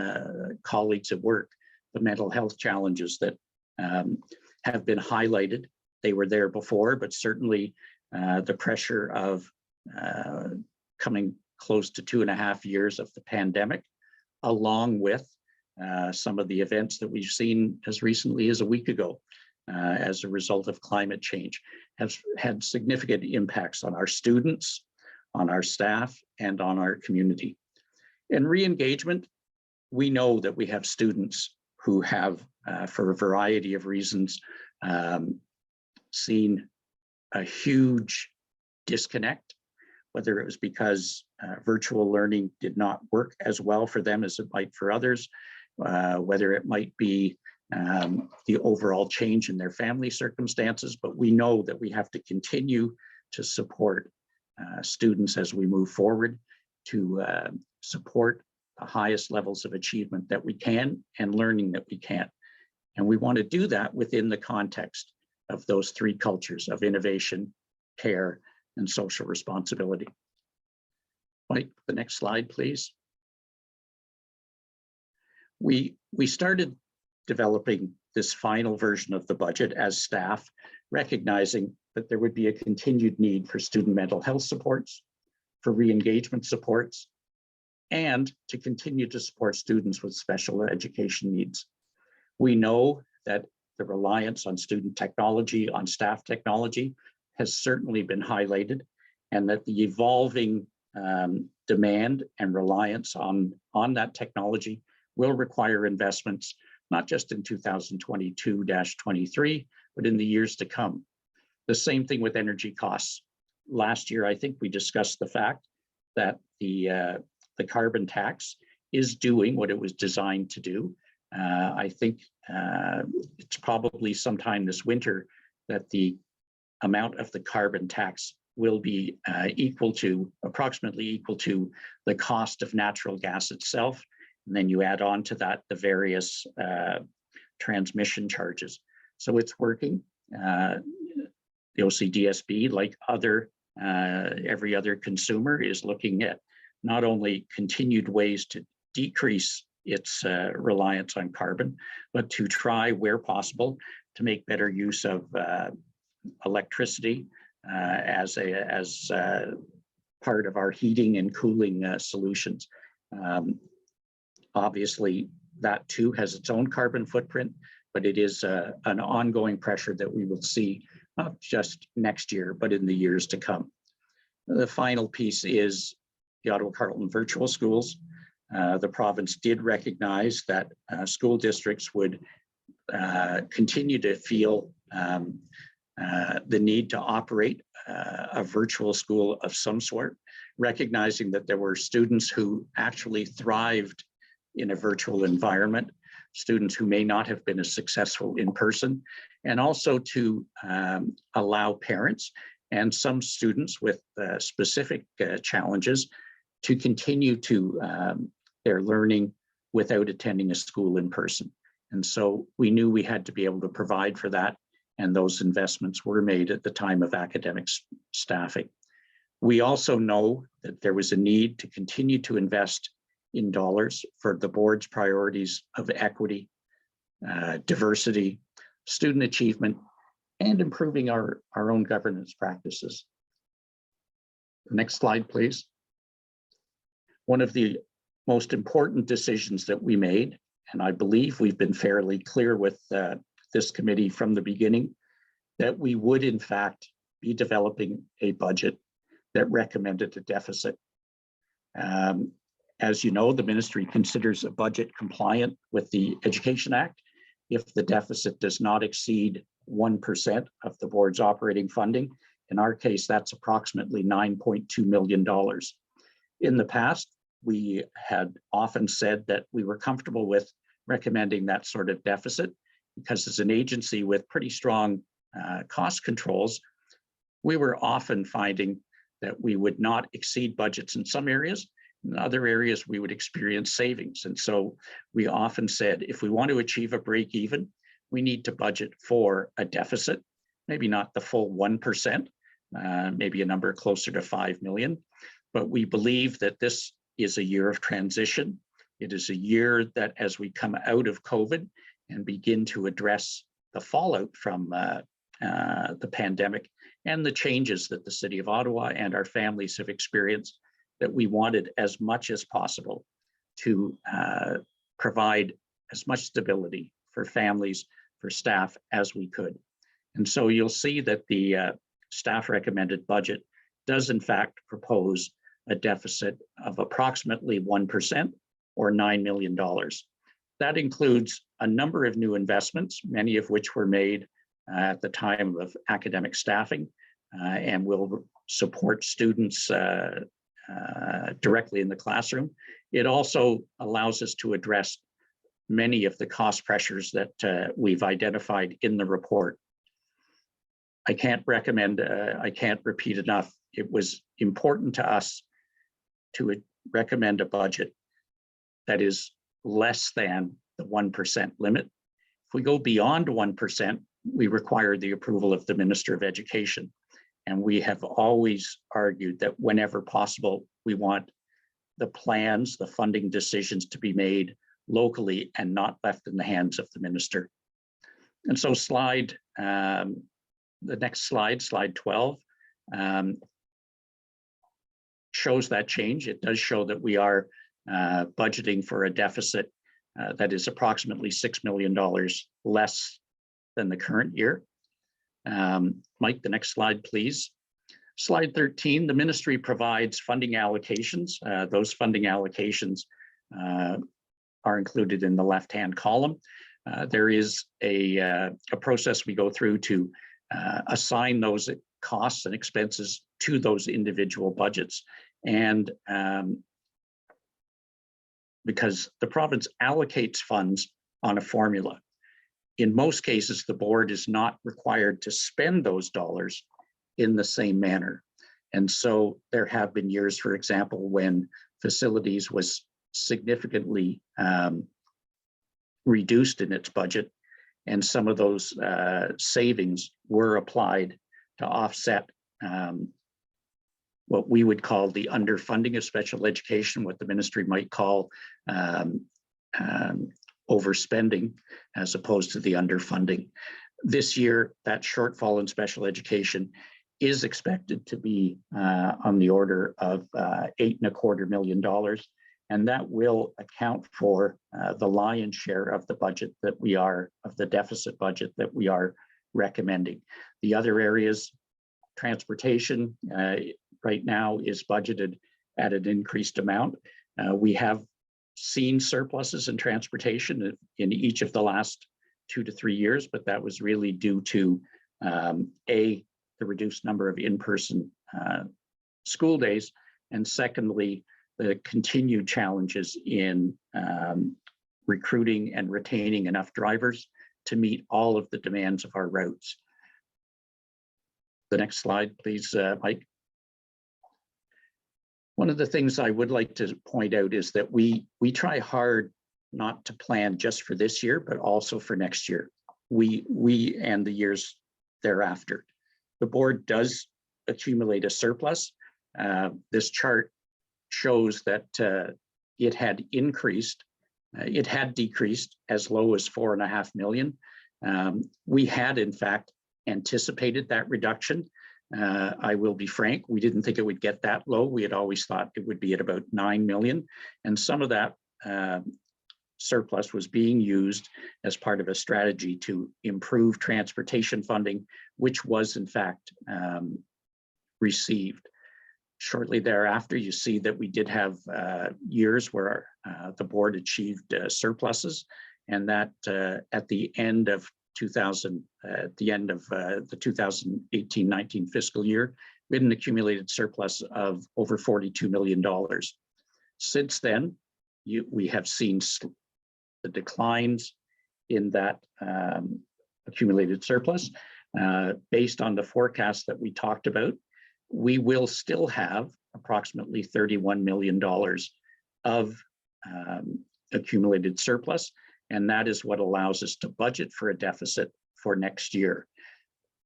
colleagues at work, the mental health challenges that have been highlighted. They were there before, but certainly the pressure of coming close to 2.5 years of the pandemic, along with some of the events that we've seen as recently as a week ago as a result of climate change, have had significant impacts on our students, on our staff, and on our community. In re-engagement, we know that we have students who have, for a variety of reasons, seen a huge disconnect, whether it was because virtual learning did not work as well for them as it might for others, whether it might be the overall change in their family circumstances, but we know that we have to continue to support students as we move forward, to support the highest levels of achievement that we can and learning that we can. And we want to do that within the context of those three cultures of innovation, care, and social responsibility. Mike, the next slide, please. We started developing this final version of the budget as staff, recognizing that there would be a continued need for student mental health supports, for re-engagement supports, and to continue to support students with special education needs. We know that the reliance on student technology, on staff technology, has certainly been highlighted, and that the evolving demand and reliance on that technology will require investments, not just in 2022-23, but in the years to come. The same thing with energy costs. Last year, I think we discussed the fact that the carbon tax is doing what it was designed to do. I think it's probably sometime this winter that the amount of the carbon tax will be approximately equal to the cost of natural gas itself. And then you add on to that the various transmission charges. So it's working. The OCDSB, like every other consumer, is looking at not only continued ways to decrease its reliance on carbon, but to try, where possible, to make better use of electricity as part of our heating and cooling solutions. Obviously, that too has its own carbon footprint, but it is an ongoing pressure that we will see not just next year, but in the years to come. The final piece is the Ottawa-Carleton virtual schools. The province did recognize that school districts would continue to feel the need to operate a virtual school of some sort, recognizing that there were students who actually thrived in a virtual environment, students who may not have been as successful in person, and also to allow parents and some students with specific challenges to continue to their learning without attending a school in person. And so we knew we had to be able to provide for that, and those investments were made at the time of academic staffing. We also know that there was a need to continue to invest in dollars for the board's priorities of equity, diversity, student achievement, and improving our own governance practices. Next slide, please. One of the most important decisions that we made, and I believe we've been fairly clear with this committee from the beginning, that we would in fact be developing a budget that recommended a deficit. As you know, the ministry considers a budget compliant with the Education Act if the deficit does not exceed 1% of the board's operating funding. In our case, that's approximately $9.2 million. In the past, we had often said that we were comfortable with recommending that sort of deficit because as an agency with pretty strong cost controls, we were often finding that we would not exceed budgets in some areas. In other areas, we would experience savings. And so we often said, if we want to achieve a break even, we need to budget for a deficit, maybe not the full 1%, maybe a number closer to 5 million. But we believe that this is a year of transition. It is a year that as we come out of COVID and begin to address the fallout from the pandemic and the changes that the City of Ottawa and our families have experienced, that we wanted as much as possible to provide as much stability for families, for staff as we could. And so you'll see that the staff recommended budget does in fact propose a deficit of approximately 1% or $9 million. That includes a number of new investments, many of which were made at the time of academic staffing and will support students directly in the classroom. It also allows us to address many of the cost pressures that we've identified in the report. I can't repeat enough. It was important to us to recommend a budget that is less than the 1% limit. If we go beyond 1%, we require the approval of the Minister of Education. And we have always argued that whenever possible, we want the plans, the funding decisions to be made locally and not left in the hands of the minister. And so the next slide, slide 12, shows that change. It does show that we are budgeting for a deficit that is approximately $6 million less than the current year. Mike, the next slide, please. Slide 13, the ministry provides funding allocations. Those funding allocations are included in the left-hand column. There is a process we go through to assign those costs and expenses to those individual budgets. And because the province allocates funds on a formula, in most cases, the board is not required to spend those dollars in the same manner. And so there have been years, for example, when facilities was significantly reduced in its budget, and some of those savings were applied to offset what we would call the underfunding of special education, what the ministry might call overspending, as opposed to the underfunding. This year, that shortfall in special education is expected to be on the order of $8.25 million. And that will account for the lion's share of the budget that we are, of the deficit budget that we are recommending. The other areas, transportation right now is budgeted at an increased amount. We have seen surpluses in transportation in each of the last 2 to 3 years, but that was really due to the reduced number of in-person school days, and secondly, the continued challenges in recruiting and retaining enough drivers to meet all of the demands of our routes. The next slide, please, Mike. One of the things I would like to point out is that we try hard not to plan just for this year, but also for next year. We and the years thereafter. The board does accumulate a surplus. This chart shows that it had decreased as low as $4.5 million. We had in fact anticipated that reduction. I will be frank, we didn't think it would get that low. We had always thought it would be at about 9 million. And some of that surplus was being used as part of a strategy to improve transportation funding, which was in fact received. Shortly thereafter, you see that we did have years where the board achieved surpluses, and that at the end of the 2018-19 fiscal year, we had an accumulated surplus of over $42 million. Since then, we have seen the declines in that accumulated surplus. Based on the forecast that we talked about, we will still have approximately $31 million of accumulated surplus, and that is what allows us to budget for a deficit for next year.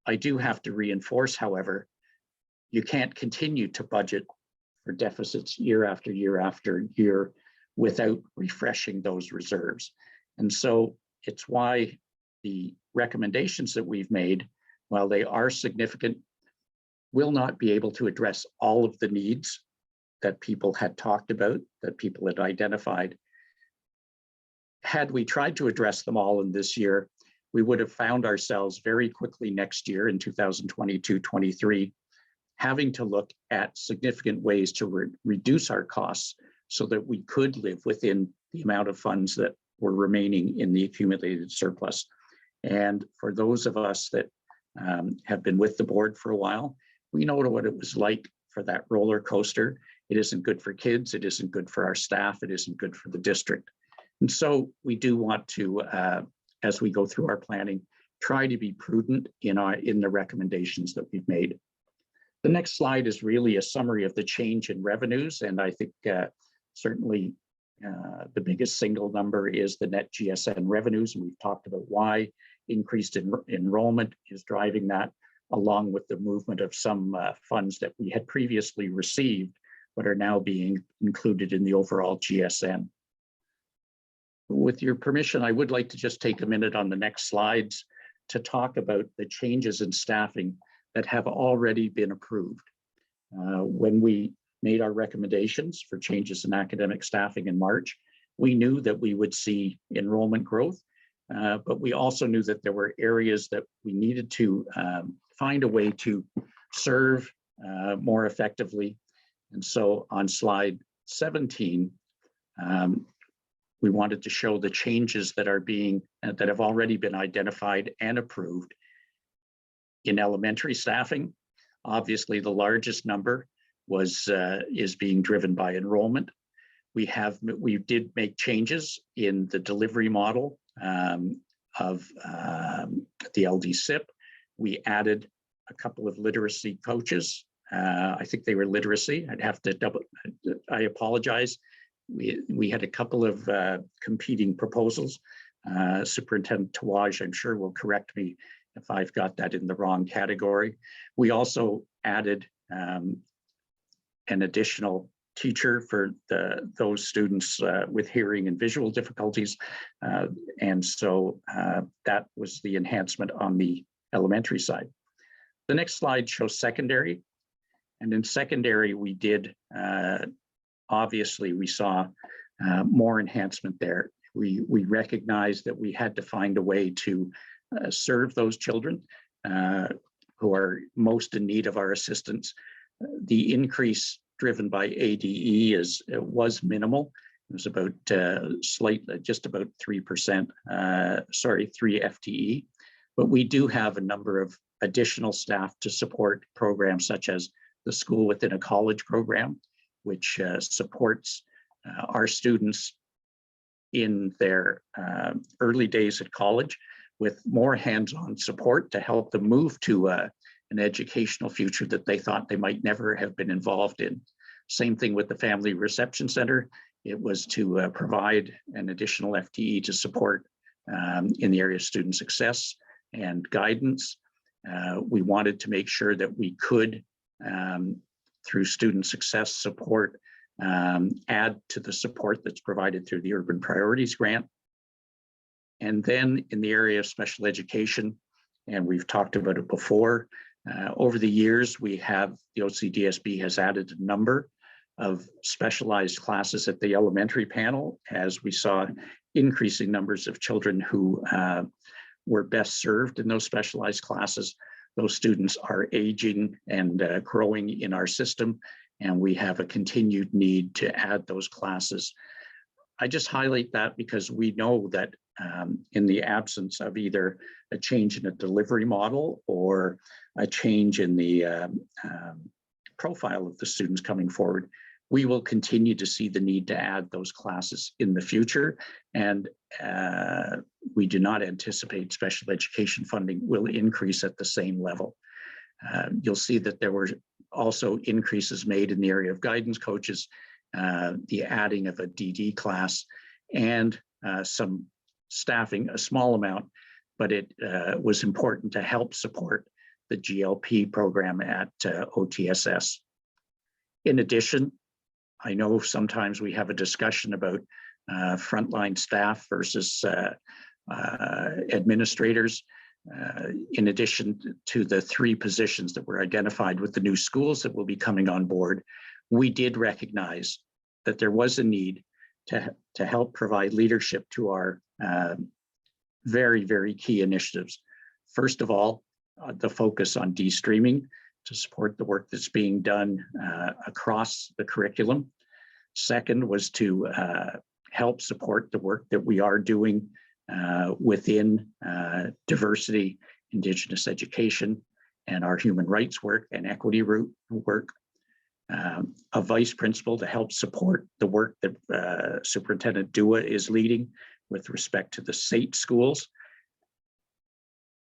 I do have to reinforce, however, you can't continue to budget for deficits year after year after year without refreshing those reserves. And so it's why the recommendations that we've made, while they are significant, will not be able to address all of the needs that people had talked about, that people had identified. Had we tried to address them all in this year, we would have found ourselves very quickly next year in 2022-23 having to look at significant ways to reduce our costs so that we could live within the amount of funds that were remaining in the accumulated surplus. And for those of us that have been with the board for a while, we know what it was like for that roller coaster. It isn't good for kids, it isn't good for our staff, it isn't good for the district. And so we do want to, as we go through our planning, try to be prudent in the recommendations that we've made. The next slide is really a summary of the change in revenues, and I think certainly the biggest single number is the net GSN revenues, and we've talked about why increased enrollment is driving that, along with the movement of some funds that we had previously received but are now being included in the overall GSN. With your permission, I would like to just take a minute on the next slides to talk about the changes in staffing that have already been approved. When we made our recommendations for changes in academic staffing in March, we knew that we would see enrollment growth, but we also knew that there were areas that we needed to find a way to serve more effectively. And so on slide 17, we wanted to show the changes that are that have already been identified and approved. In elementary staffing, obviously the largest number is being driven by enrollment. We did make changes in the delivery model of the LDSIP. We added a couple of literacy coaches. I think they were literacy. I'd have to I apologize. We had a couple of competing proposals. Superintendent Tawaj, I'm sure, will correct me if I've got that in the wrong category. We also added an additional teacher for those students with hearing and visual difficulties. And so that was the enhancement on the elementary side. The next slide shows secondary. And in secondary, we did, obviously, we saw more enhancement there. We recognized that we had to find a way to serve those children who are most in need of our assistance. The increase driven by ADE was minimal. It was about just about 3%, 3 FTE. But we do have a number of additional staff to support programs such as the School Within a College program, which supports our students in their early days at college with more hands-on support to help them move to an educational future that they thought they might never have been involved in. Same thing with the Family Reception Center. It was to provide an additional FTE to support in the area of student success and guidance. We wanted to make sure that we could, through student success support, add to the support that's provided through the Urban Priorities Grant. And then in the area of special education, and we've talked about it before, over the years, the OCDSB has added a number of specialized classes at the elementary panel, as we saw increasing numbers of children who were best served in those specialized classes. Those students are aging and growing in our system, and we have a continued need to add those classes. I just highlight that because we know that in the absence of either a change in a delivery model or a change in the profile of the students coming forward, we will continue to see the need to add those classes in the future. And we do not anticipate special education funding will increase at the same level. You'll see that there were also increases made in the area of guidance coaches, the adding of a DD class, and some staffing, a small amount, but it was important to help support the GLP program at OTSS. In addition, I know sometimes we have a discussion about frontline staff versus administrators. in addition to the 3 positions that were identified with the new schools that will be coming on board, we did recognize that there was a need to help provide leadership to our very, very key initiatives. First of all, the focus on de-streaming to support the work that's being done across the curriculum. Second was to help support the work that we are doing within diversity, Indigenous education, and our human rights work and equity work. A vice principal to help support the work that Superintendent Dua is leading with respect to the SAIT schools.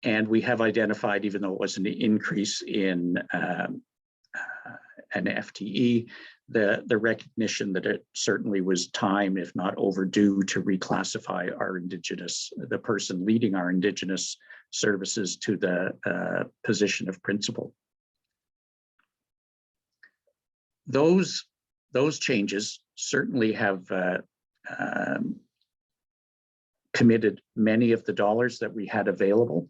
And we have identified, even though it was an increase in an FTE, the recognition that it certainly was time, if not overdue, to reclassify our the person leading our Indigenous services to the position of principal. Those changes certainly have committed many of the dollars that we had available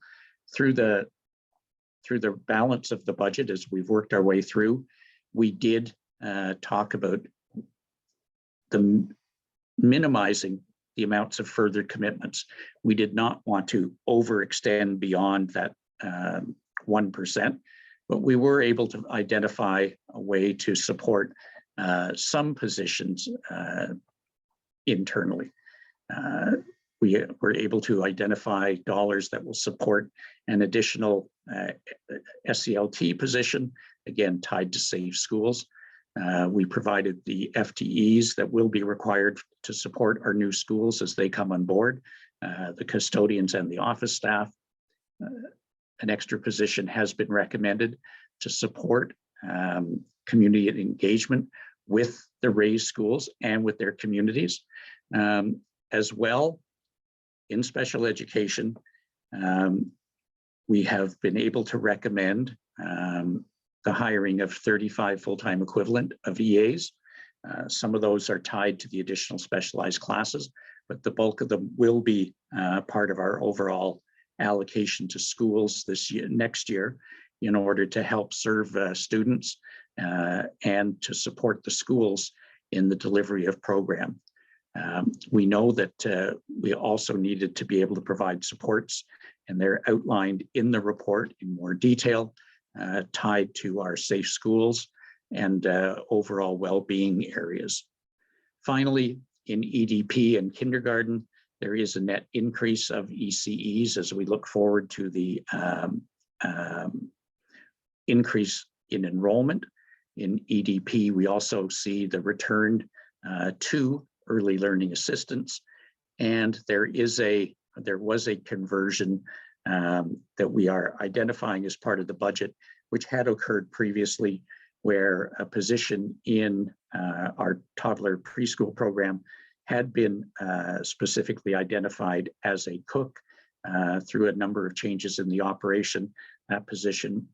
through the balance of the budget. As we've worked our way through, we did talk about the minimizing the amounts of further commitments. We did not want to overextend beyond that 1%, but we were able to identify a way to support some positions internally. We were able to identify dollars that will support an additional SCLT position, again, tied to safe schools. We provided the FTEs that will be required to support our new schools as they come on board, the custodians and the office staff. An extra position has been recommended to support community engagement with the raised schools and with their communities. As well, in special education, we have been able to recommend the hiring of 35 full-time equivalent of EAs. Some of those are tied to the additional specialized classes, but the bulk of them will be part of our overall allocation to schools next year in order to help serve students and to support the schools in the delivery of program. We know that we also needed to be able to provide supports, and they're outlined in the report in more detail, tied to our safe schools and overall well-being areas. Finally, in EDP and kindergarten, there is a net increase of ECEs as we look forward to the increase in enrollment. In EDP, we also see the return to early learning assistance, and there was a conversion that we are identifying as part of the budget, which had occurred previously, where a position in our toddler preschool program had been specifically identified as a cook. Through a number of changes in the operation, that position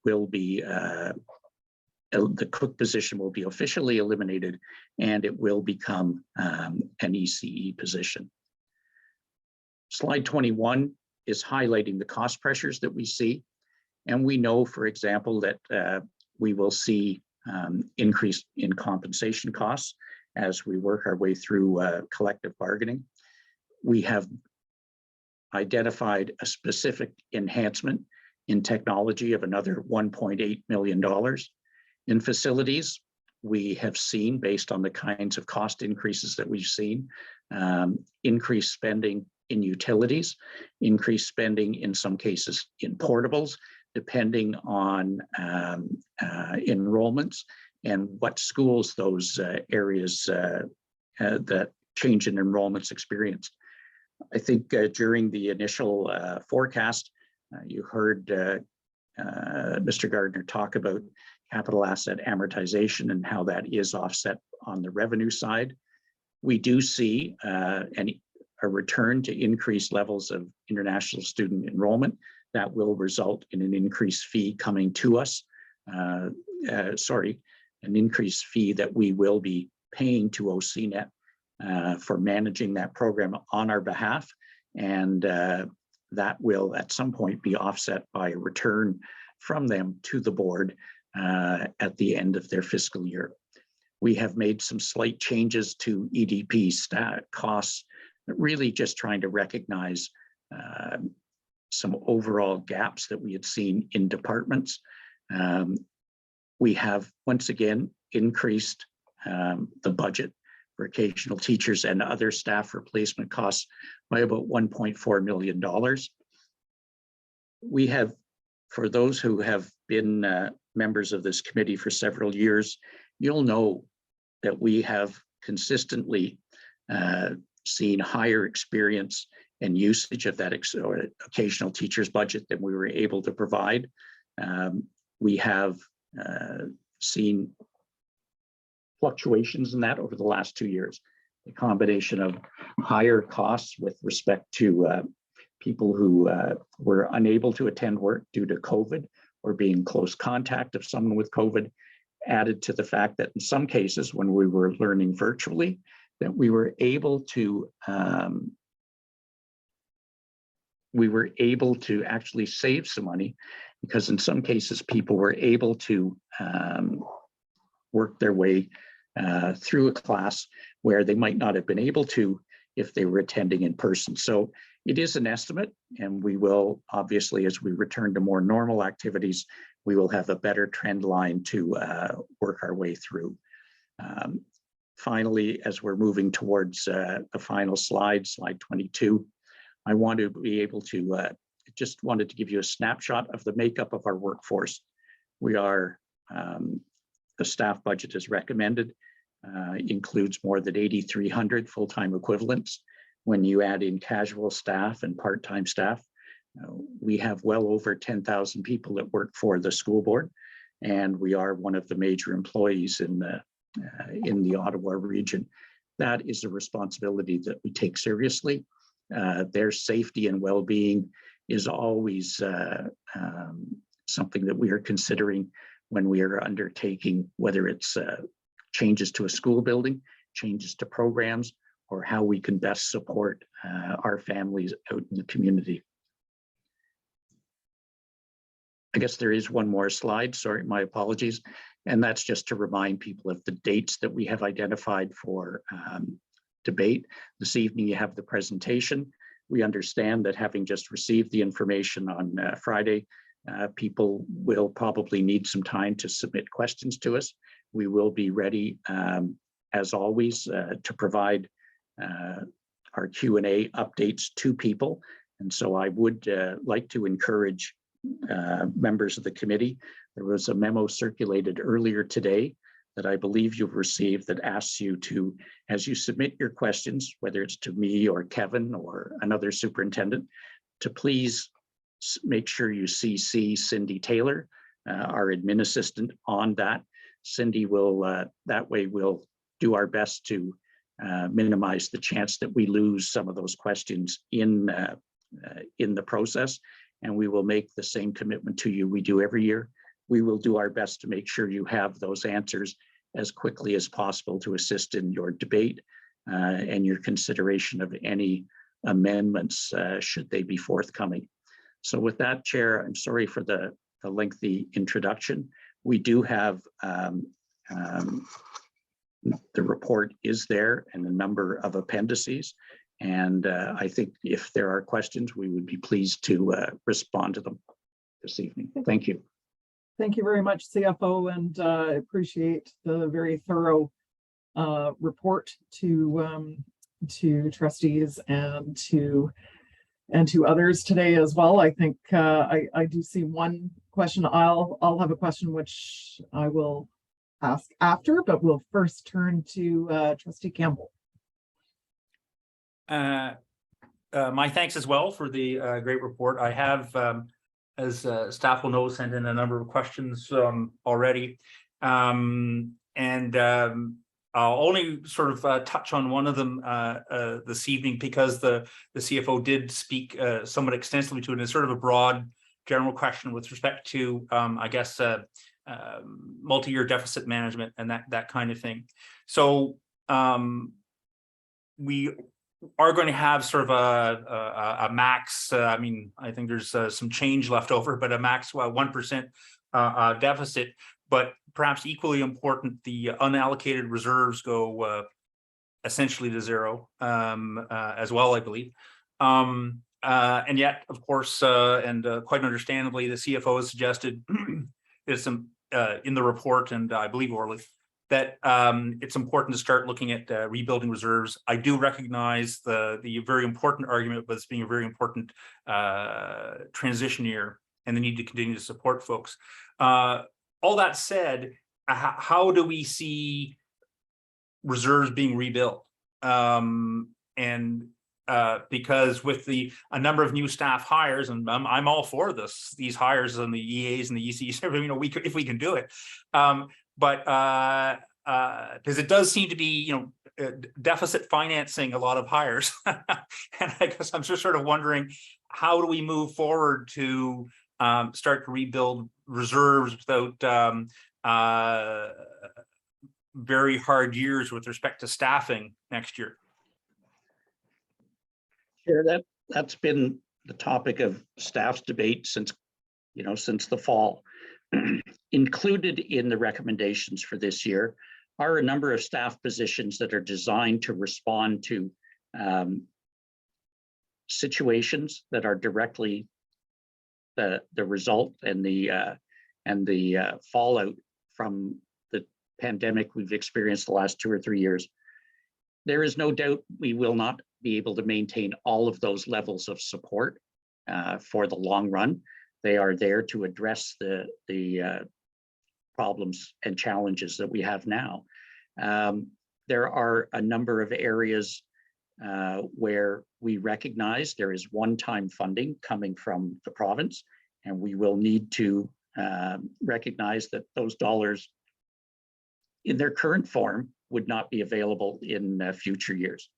will be the cook position will be officially eliminated, and it will become an ECE position. Slide 21 is highlighting the cost pressures that we see. And we know, for example, that we will see increase in compensation costs as we work our way through collective bargaining. We have identified a specific enhancement in technology of another $1.8 million. In facilities, we have seen, based on the kinds of cost increases that we've seen, increased spending in utilities, increased spending in some cases in portables, depending on enrollments and what schools those areas that change in enrollments experienced. I think during the initial forecast, you heard Mr. Gardner talk about capital asset amortization and how that is offset on the revenue side. We do see a return to increased levels of international student enrollment that will result in an increased fee coming to us. An increased fee that we will be paying to OCNet for managing that program on our behalf. And that will at some point be offset by a return from them to the board at the end of their fiscal year. We have made some slight changes to EDP costs, really just trying to recognize some overall gaps that we had seen in departments. We have once again increased the budget for occasional teachers and other staff replacement costs by about $1.4 million. We have, for those who have been members of this committee for several years, you'll know that we have consistently seen higher experience and usage of that occasional teacher's budget than we were able to provide. We have seen fluctuations in that over the last 2 years. A combination of higher costs with respect to people who were unable to attend work due to COVID or being in close contact of someone with COVID, added to the fact that in some cases when we were learning virtually, that we were able to actually save some money, because in some cases people were able to work their way through a class where they might not have been able to if they were attending in person. So it is an estimate, and we will obviously, as we return to more normal activities, we will have a better trend line to work our way through. Finally, as we're moving towards the final slide, slide 22, I want to be able to, just wanted to give you a snapshot of the makeup of our workforce. We are, the staff budget as recommended, includes more than 8,300 full-time equivalents. When you add in casual staff and part-time staff, we have well over 10,000 people that work for the school board, and we are one of the major employees in the Ottawa region. That is a responsibility that we take seriously. Their safety and well-being is always something that we are considering when we are undertaking, whether it's changes to a school building, changes to programs, or how we can best support our families out in the community. I guess there is one more slide, sorry, my apologies. And that's just to remind people of the dates that we have identified for debate. This evening you have the presentation. We understand that having just received the information on Friday, people will probably need some time to submit questions to us. We will be ready, as always, to provide our Q&A updates to people. And so I would like to encourage members of the committee. There was a memo circulated earlier today that I believe you've received that asks you to, as you submit your questions, whether it's to me or Kevin or another superintendent, to please make sure you CC Cindy Taylor, our admin assistant, on that. Cindy will, that way we'll do our best to minimize the chance that we lose some of those questions in the process. And we will make the same commitment to you we do every year. We will do our best to make sure you have those answers as quickly as possible to assist in your debate and your consideration of any amendments should they be forthcoming. So with that, Chair, I'm sorry for the lengthy introduction. We do have the report is there and a number of appendices. And I think if there are questions, we would be pleased to respond to them this evening. Thank you. Thank you very much, CFO, and I appreciate the very thorough report to trustees and to others today as well. I think I do see one question. I'll have a question which I will ask after, but we'll first turn to Trustee Campbell. My thanks as well for the great report. I have, as staff will know, sent in a number of questions already. I'll only sort of touch on one of them this evening because the CFO did speak somewhat extensively to it. It's sort of a broad general question with respect to, I guess, multi-year deficit management and that kind of thing. So we are going to have sort of a max. I mean, I think there's some change left over, but a max 1% deficit. But perhaps equally important, the unallocated reserves go essentially to zero as well, I believe. And yet, of course, and quite understandably, the CFO has suggested there's some in the report, and I believe orally, that it's important to start looking at rebuilding reserves. I do recognize the very important argument about this being a very important transition year and the need to continue to support folks. All that said, how do we see reserves being rebuilt? Because with a number of new staff hires, and I'm all for these hires and the EAs and the ECs, you know, if we can do it. But because it does seem to be, you know, deficit financing a lot of hires. And I guess I'm just sort of wondering, how do we move forward to start to rebuild reserves without very hard years with respect to staffing next year? Sure, that's been the topic of staff's debate since the fall. Included in the recommendations for this year are a number of staff positions that are designed to respond to situations that are directly the result and the fallout from the pandemic we've experienced the last 2 or 3 years. There is no doubt we will not be able to maintain all of those levels of support for the long run. They are there to address the problems and challenges that we have now. There are a number of areas where we recognize there is one-time funding coming from the province, and we will need to recognize that those dollars in their current form would not be available in future years.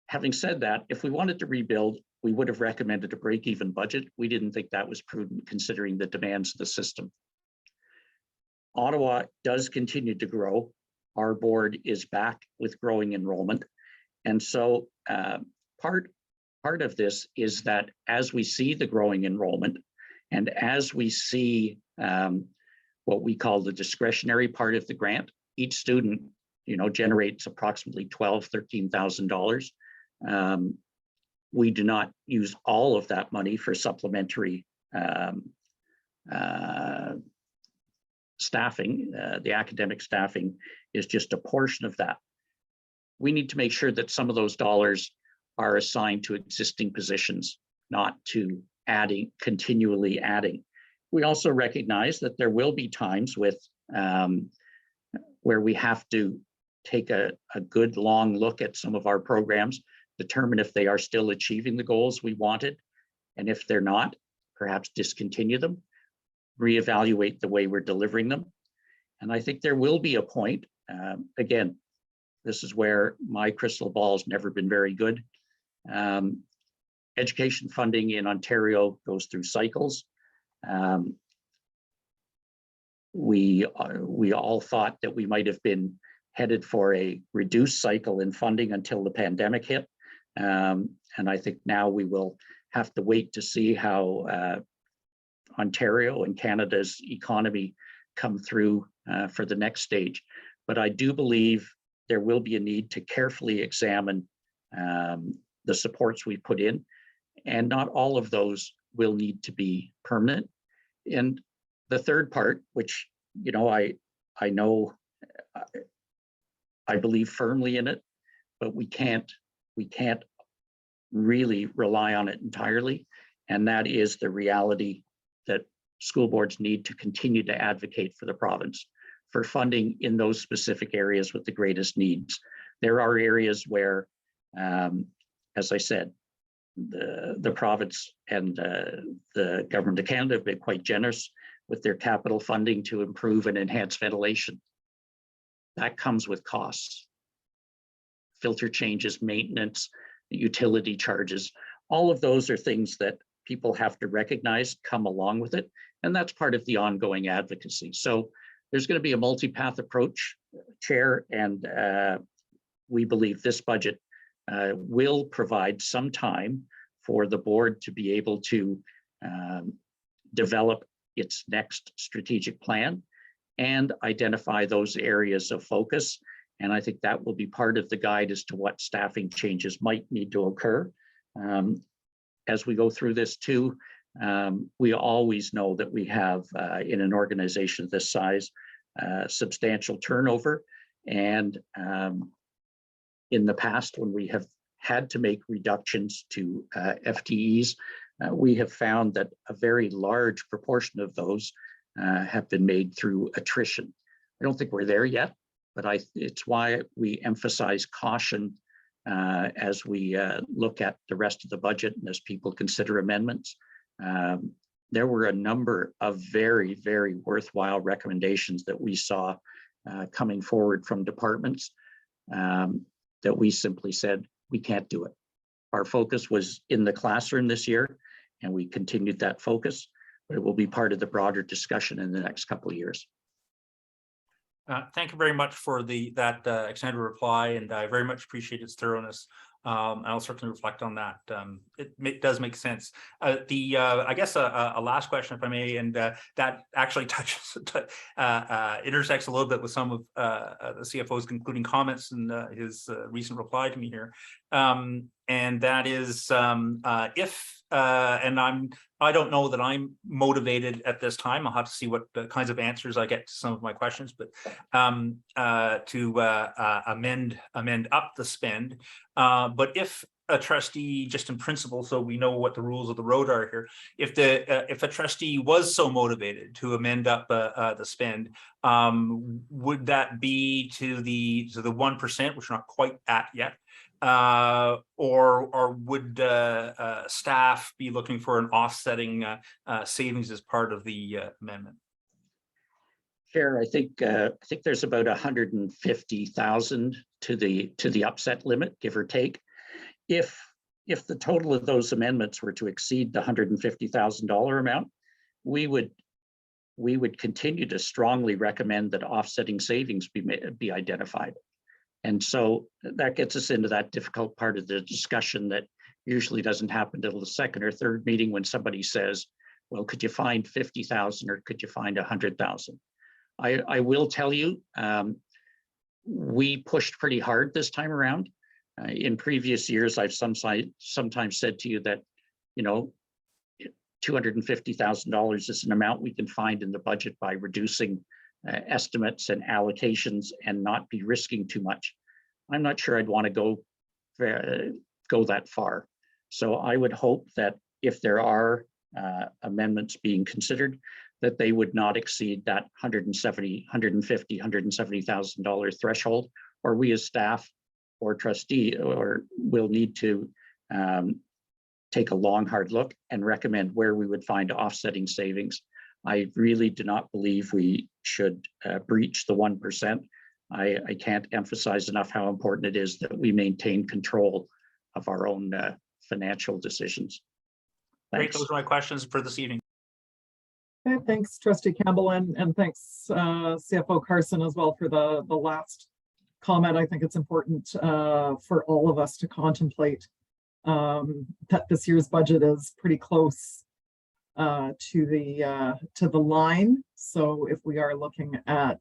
Having said that, if we wanted to rebuild, we would have recommended a break-even budget. We didn't think that was prudent considering the demands of the system. Ottawa does continue to grow. Our board is back with growing enrollment. And so part of this is that as we see the growing enrollment and as we see what we call the discretionary part of the grant, each student, generates approximately $12,000, $13,000. We do not use all of that money for supplementary staffing. The academic staffing is just a portion of that. We need to make sure that some of those dollars are assigned to existing positions, not to continually adding. We also recognize that there will be times where we have to take a good long look at some of our programs, determine if they are still achieving the goals we wanted, and if they're not, perhaps discontinue them, reevaluate the way we're delivering them. And I think there will be a point, again, this is where my crystal ball has never been very good. Education funding in Ontario goes through cycles. We all thought that we might have been headed for a reduced cycle in funding until the pandemic hit. And I think now we will have to wait to see how Ontario and Canada's economy come through for the next stage. But I do believe there will be a need to carefully examine the supports we put in, and not all of those will need to be permanent. And the third part, which I know I believe firmly in it, but we can't really rely on it entirely. And that is the reality that school boards need to continue to advocate for the province for funding in those specific areas with the greatest needs. There are areas where, as I said, the province and the government of Canada have been quite generous with their capital funding to improve and enhance ventilation. That comes with costs. Filter changes, maintenance, utility charges, all of those are things that people have to recognize come along with it. And that's part of the ongoing advocacy. So there's going to be a multi-path approach, Chair, and we believe this budget will provide some time for the board to be able to develop its next strategic plan and identify those areas of focus. And I think that will be part of the guide as to what staffing changes might need to occur. As we go through this too, we always know that we have in an organization of this size, substantial turnover. And in the past, when we have had to make reductions to FTEs, we have found that a very large proportion of those have been made through attrition. I don't think we're there yet, but it's why we emphasize caution as we look at the rest of the budget and as people consider amendments. There were a number of very, very worthwhile recommendations that we saw coming forward from departments that we simply said, we can't do it. Our focus was in the classroom this year, and we continued that focus, but it will be part of the broader discussion in the next couple of years. Thank you very much for that extended reply, and I very much appreciate its thoroughness. I'll certainly reflect on that. It does make sense. I guess a last question, if I may, and that actually intersects a little bit with some of the CFO's concluding comments and his recent reply to me here. And that is I don't know that I'm motivated at this time. I'll have to see what kinds of answers I get to some of my questions, but to amend up the spend. But if a trustee, just in principle, so we know what the rules of the road are here, if a trustee was so motivated to amend up the spend, would that be to the 1%, which we're not quite at yet? Or would staff be looking for an offsetting savings as part of the amendment? Chair, I think there's about 150,000 to the upset limit, give or take. If the total of those amendments were to exceed the $150,000 amount, we would continue to strongly recommend that offsetting savings be identified. And so that gets us into that difficult part of the discussion that usually doesn't happen until the second or third meeting when somebody says, well, could you find 50,000 or could you find 100,000? I will tell you, we pushed pretty hard this time around. In previous years, I've sometimes said to you that, you know, $250,000 is an amount we can find in the budget by reducing estimates and allocations and not be risking too much. I'm not sure I'd want to go that far. So I would hope that if there are amendments being considered, that they would not exceed that $170,000 threshold, or we as staff or trustee will need to take a long, hard look and recommend where we would find offsetting savings. I really do not believe we should breach the 1%. I can't emphasize enough how important it is that we maintain control of our own financial decisions. Great, those are my questions for this evening. Okay, thanks, Trustee Campbell, and thanks, CFO Carson, as well for the last comment. I think it's important for all of us to contemplate that this year's budget is pretty close to the line. So if we are looking at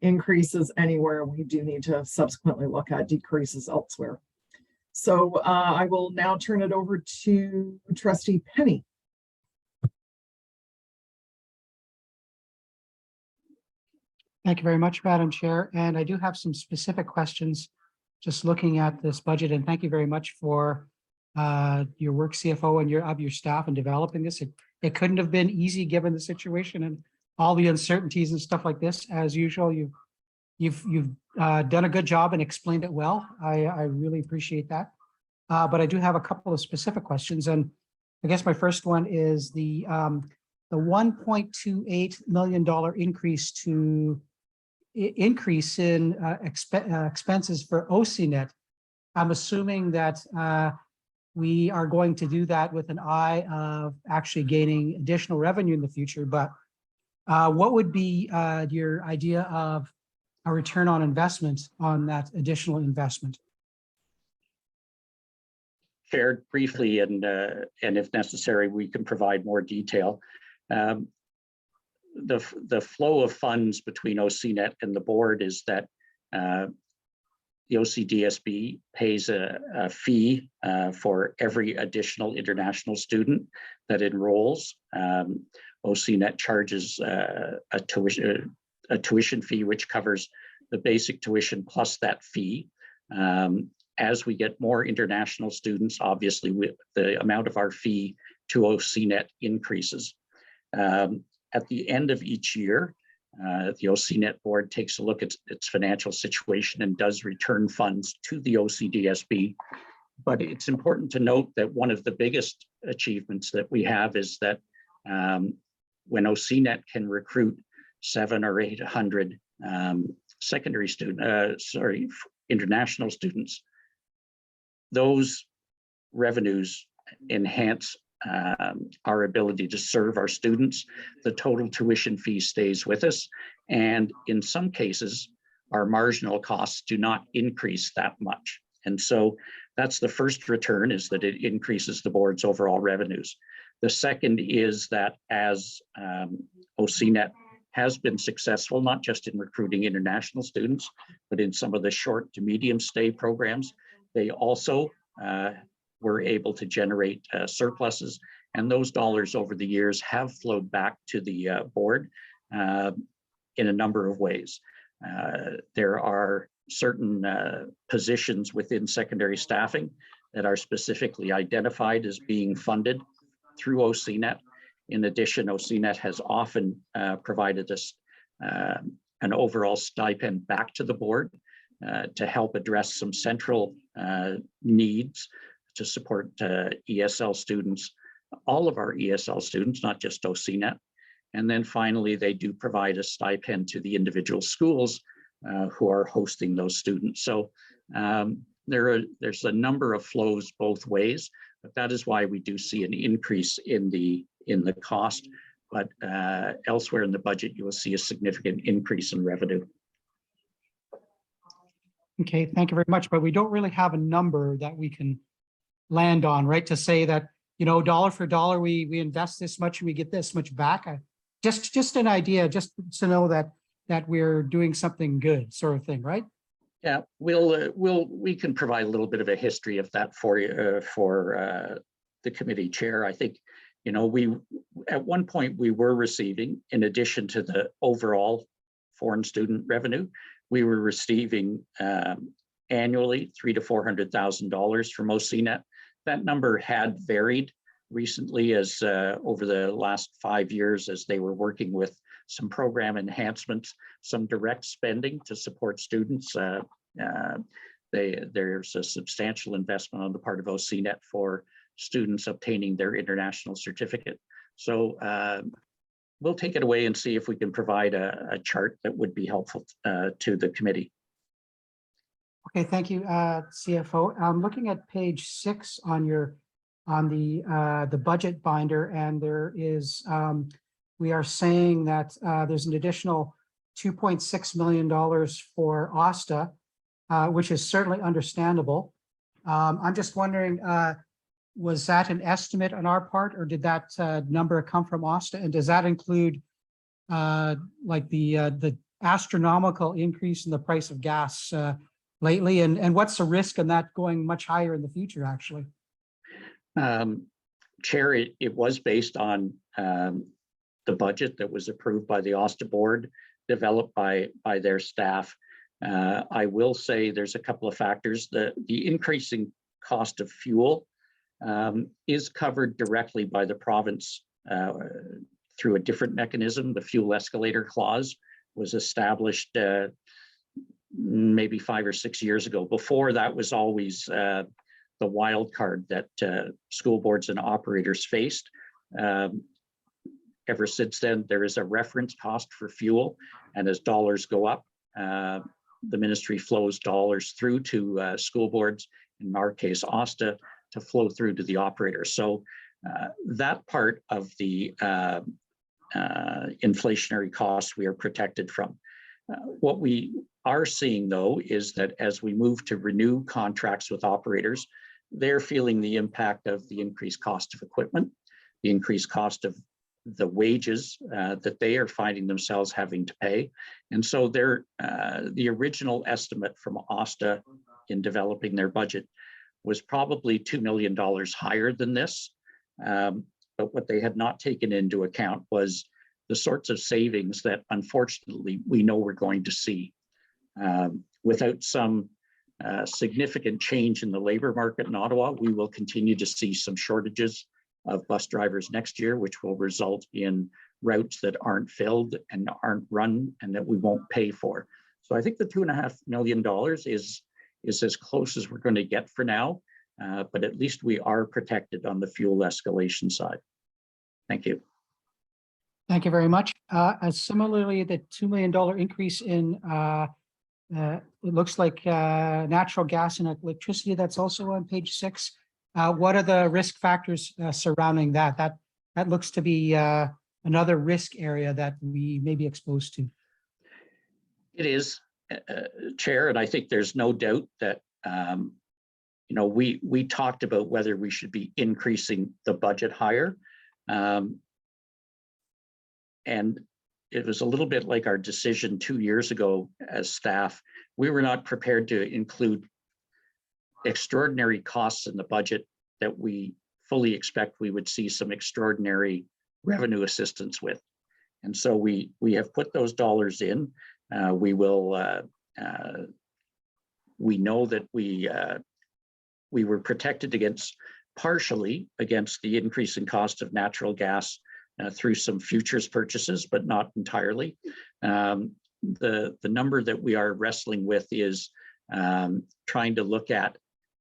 increases anywhere, we do need to subsequently look at decreases elsewhere. So I will now turn it over to Trustee Penny. Thank you very much, Madam Chair. And I do have some specific questions just looking at this budget. And thank you very much for your work, CFO, and your staff in developing this. It couldn't have been easy given the situation and all the uncertainties and stuff like this. As usual, you've done a good job and explained it well. I really appreciate that. But I do have a couple of specific questions. And I guess my first one is the $1.28 million increase in expenses for OCNet. I'm assuming that we are going to do that with an eye of actually gaining additional revenue in the future. But what would be your idea of a return on investment on that additional investment? Shared briefly, and if necessary, we can provide more detail. The flow of funds between OCNet and the board is that the OCDSB pays a fee for every additional international student that enrolls. OCNet charges a tuition fee which covers the basic tuition plus that fee. As we get more international students, obviously the amount of our fee to OCNet increases. At the end of each year, the OCNet board takes a look at its financial situation and does return funds to the OCDSB. But it's important to note that one of the biggest achievements that we have is that when OCNet can recruit 700 or 800 international students, those revenues enhance our ability to serve our students. The total tuition fee stays with us. And in some cases, our marginal costs do not increase that much. And so that's the first return, is that it increases the board's overall revenues. The second is that as OCNet has been successful, not just in recruiting international students, but in some of the short to medium stay programs, they also were able to generate surpluses, and those dollars over the years have flowed back to the board in a number of ways. There are certain positions within secondary staffing that are specifically identified as being funded through OCNet. In addition, OCNet has often provided us an overall stipend back to the board to help address some central needs to support ESL students, all of our ESL students, not just OCNet. And then finally, they do provide a stipend to the individual schools who are hosting those students. So there's a number of flows both ways, but that is why we do see an increase in the cost. But elsewhere in the budget, you will see a significant increase in revenue. Okay, thank you very much. But we don't really have a number that we can land on, right? To say that, you know, dollar for dollar, we invest this much and we get this much back. Just an idea, just to know that we're doing something good, sort of thing, right? Yeah, we can provide a little bit of a history of that for you, for the committee chair. I think, you know, at one point we were receiving, in addition to the overall foreign student revenue, we were receiving annually $300,000 to $400,000 from OCNet. That number had varied recently as over the last 5 years, as they were working with some program enhancements, some direct spending to support students. There's a substantial investment on the part of OCNet for students obtaining their international certificate. So we'll take it away and see if we can provide a chart that would be helpful to the committee. Okay, thank you, CFO. I'm looking at page 6 on the budget binder, and there is we are saying that there's an additional $2.6 million for OSTA, which is certainly understandable. I'm just wondering, was that an estimate on our part, or did that number come from OSTA? And does that include like the astronomical increase in the price of gas lately? And what's the risk in that going much higher in the future, actually? Chair, it was based on the budget that was approved by the OSTA board, developed by their staff. I will say there's a couple of factors. The increasing cost of fuel is covered directly by the province through a different mechanism. The fuel escalator clause was established maybe 5 or 6 years ago. Before, that was always the wild card that school boards and operators faced. Ever since then, there is a reference cost for fuel, and as dollars go up, the ministry flows dollars through to school boards, in our case, OSTA, to flow through to the operator. So that part of the inflationary costs we are protected from. What we are seeing, though, is that as we move to renew contracts with operators, they're feeling the impact of the increased cost of equipment, the increased cost of the wages that they are finding themselves having to pay. And so the original estimate from OSTA in developing their budget was probably $2 million higher than this. But what they had not taken into account was the sorts of savings that unfortunately we know we're going to see. Without some significant change in the labor market in Ottawa, we will continue to see some shortages of bus drivers next year, which will result in routes that aren't filled and aren't run and that we won't pay for. So I think the $2.5 million is as close as we're going to get for now, but at least we are protected on the fuel escalation side. Thank you. Thank you very much. Similarly, the $2 million increase in, it looks like natural gas and electricity, that's also on page 6. What are the risk factors surrounding that? That looks to be another risk area that we may be exposed to. It is, Chair, and I think there's no doubt that we talked about whether we should be increasing the budget higher. And it was a little bit like our decision 2 years ago as staff. We were not prepared to include extraordinary costs in the budget that we fully expect we would see some extraordinary revenue assistance with. And so we have put those dollars in. We will, we know that we were protected partially against the increase in cost of natural gas through some futures purchases, but not entirely. The number that we are wrestling with is trying to look at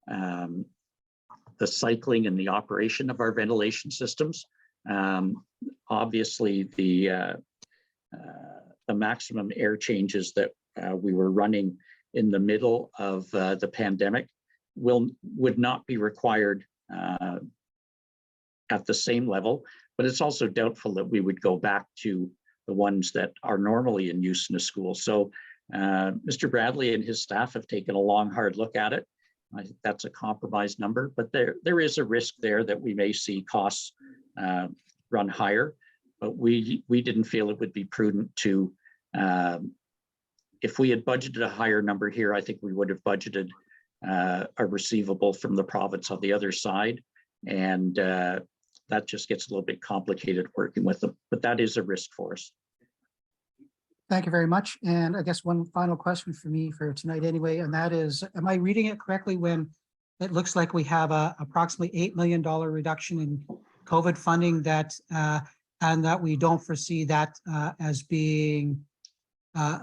the cycling and the operation of our ventilation systems. Obviously, the maximum air changes that we were running in the middle of the pandemic would not be required at the same level, but it's also doubtful that we would go back to the ones that are normally in use in a school. So Mr. Bradley and his staff have taken a long, hard look at it. I think that's a compromised number, but there is a risk there that we may see costs run higher, but we didn't feel it would be prudent to, if we had budgeted a higher number here, I think we would have budgeted a receivable from the province on the other side. And that just gets a little bit complicated working with them, but that is a risk for us. Thank you very much. And I guess one final question for me for tonight anyway, and that is, am I reading it correctly when it looks like we have a approximately $8 million reduction in COVID funding that and that we don't foresee that as being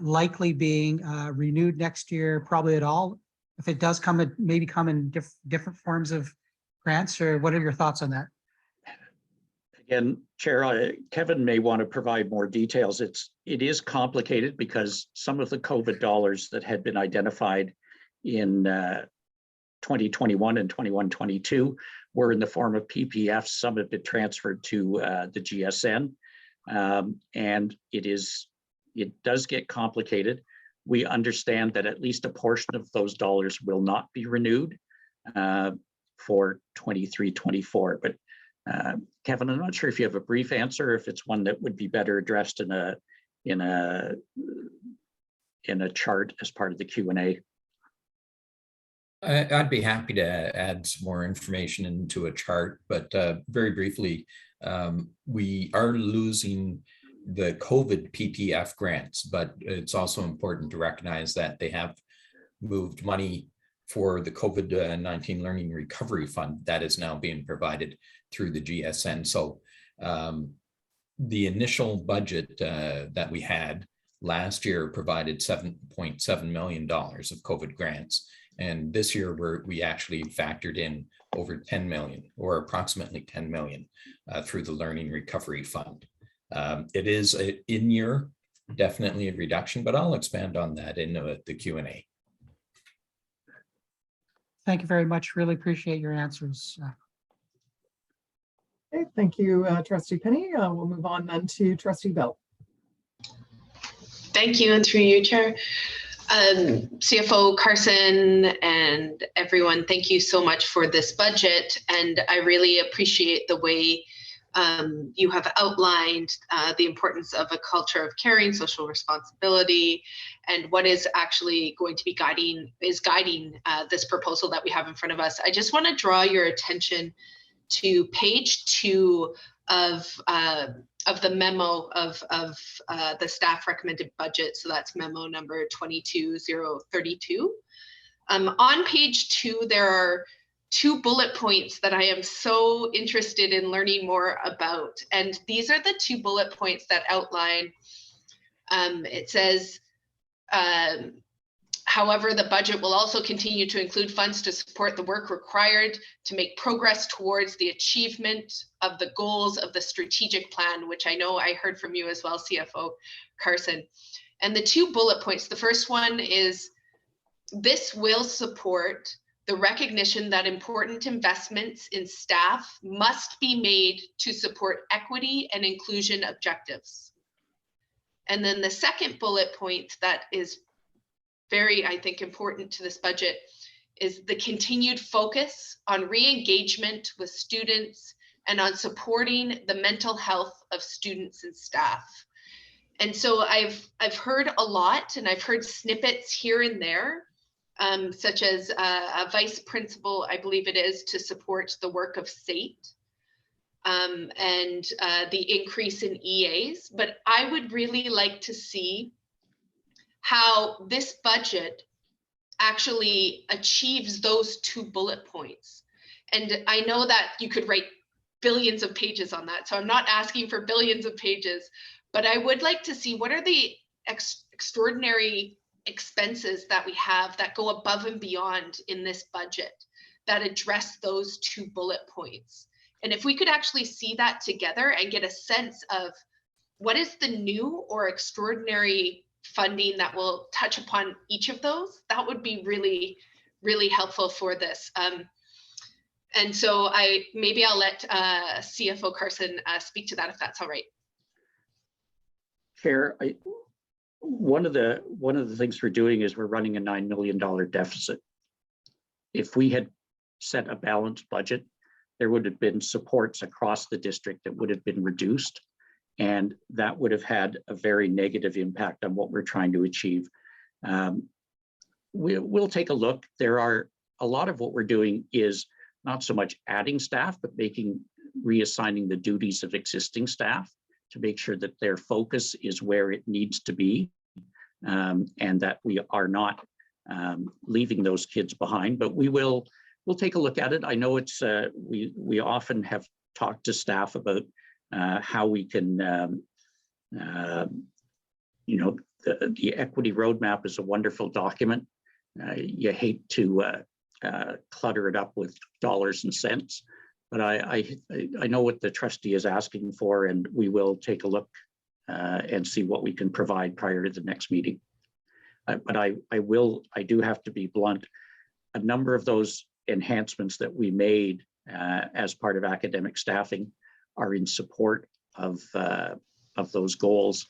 likely being renewed next year, probably at all? If it does come, it maybe come in different forms of grants, or what are your thoughts on that? Again, Chair, Kevin may want to provide more details. It is complicated because some of the COVID dollars that had been identified in 2021 and 21-22 were in the form of PPF. Some have been transferred to the GSN, and it does get complicated. We understand that at least a portion of those dollars will not be renewed for 23-24, but Kevin, I'm not sure if you have a brief answer, or if it's one that would be better addressed in a chart as part of the Q&A. I'd be happy to add some more information into a chart, but very briefly, we are losing the COVID PPF grants, but it's also important to recognize that they have moved money for the COVID-19 Learning Recovery Fund that is now being provided through the GSN. So the initial budget that we had last year provided $7.7 million of COVID grants. And this year we actually factored in over 10 million, or approximately 10 million through the Learning Recovery Fund. It is in year, definitely a reduction, but I'll expand on that in the Q&A. Thank you very much. Really appreciate your answers. Okay, thank you, Trustee Penny. We'll move on then to Trustee Bell. Thank you, and through you, Chair. CFO Carson and everyone, thank you so much for this budget. And I really appreciate the way you have outlined the importance of a culture of caring, social responsibility, and what is actually going to be guiding this proposal that we have in front of us. I just want to draw your attention to page 2 of the memo of the staff recommended budget. So that's memo number 22032. On page 2, there are 2 bullet points that I am so interested in learning more about. And these are the 2 bullet points that outline, it says, however, the budget will also continue to include funds to support the work required to make progress towards the achievement of the goals of the strategic plan, which I know I heard from you as well, CFO Carson. And the 2 bullet points, the first one is, this will support the recognition that important investments in staff must be made to support equity and inclusion objectives. And then the second bullet point that is very, I think, important to this budget is the continued focus on re-engagement with students and on supporting the mental health of students and staff. And so I've heard a lot, and I've heard snippets here and there, such as a vice principal, I believe it is, to support the work of SATE, and the increase in EAs. But I would really like to see how this budget actually achieves those 2 bullet points. And I know that you could write billions of pages on that, so I'm not asking for billions of pages, but I would like to see what are the extraordinary expenses that we have that go above and beyond in this budget that address those 2 bullet points. And if we could actually see that together and get a sense of what is the new or extraordinary funding that will touch upon each of those, that would be really, really helpful for this. And so maybe I'll let CFO Carson speak to that, if that's all right. Chair, one of the things we're doing is we're running a $9 million deficit. If we had set a balanced budget, there would have been supports across the district that would have been reduced, and that would have had a very negative impact on what we're trying to achieve. We'll take a look. There are a lot of what we're doing is not so much adding staff, but reassigning the duties of existing staff to make sure that their focus is where it needs to be, and that we are not leaving those kids behind. But we'll take a look at it. I know it's we often have talked to staff about how we can, the equity roadmap is a wonderful document. You hate to clutter it up with dollars and cents, but I know what the trustee is asking for, and we will take a look and see what we can provide prior to the next meeting. But I do have to be blunt. A number of those enhancements that we made as part of academic staffing are in support of those goals.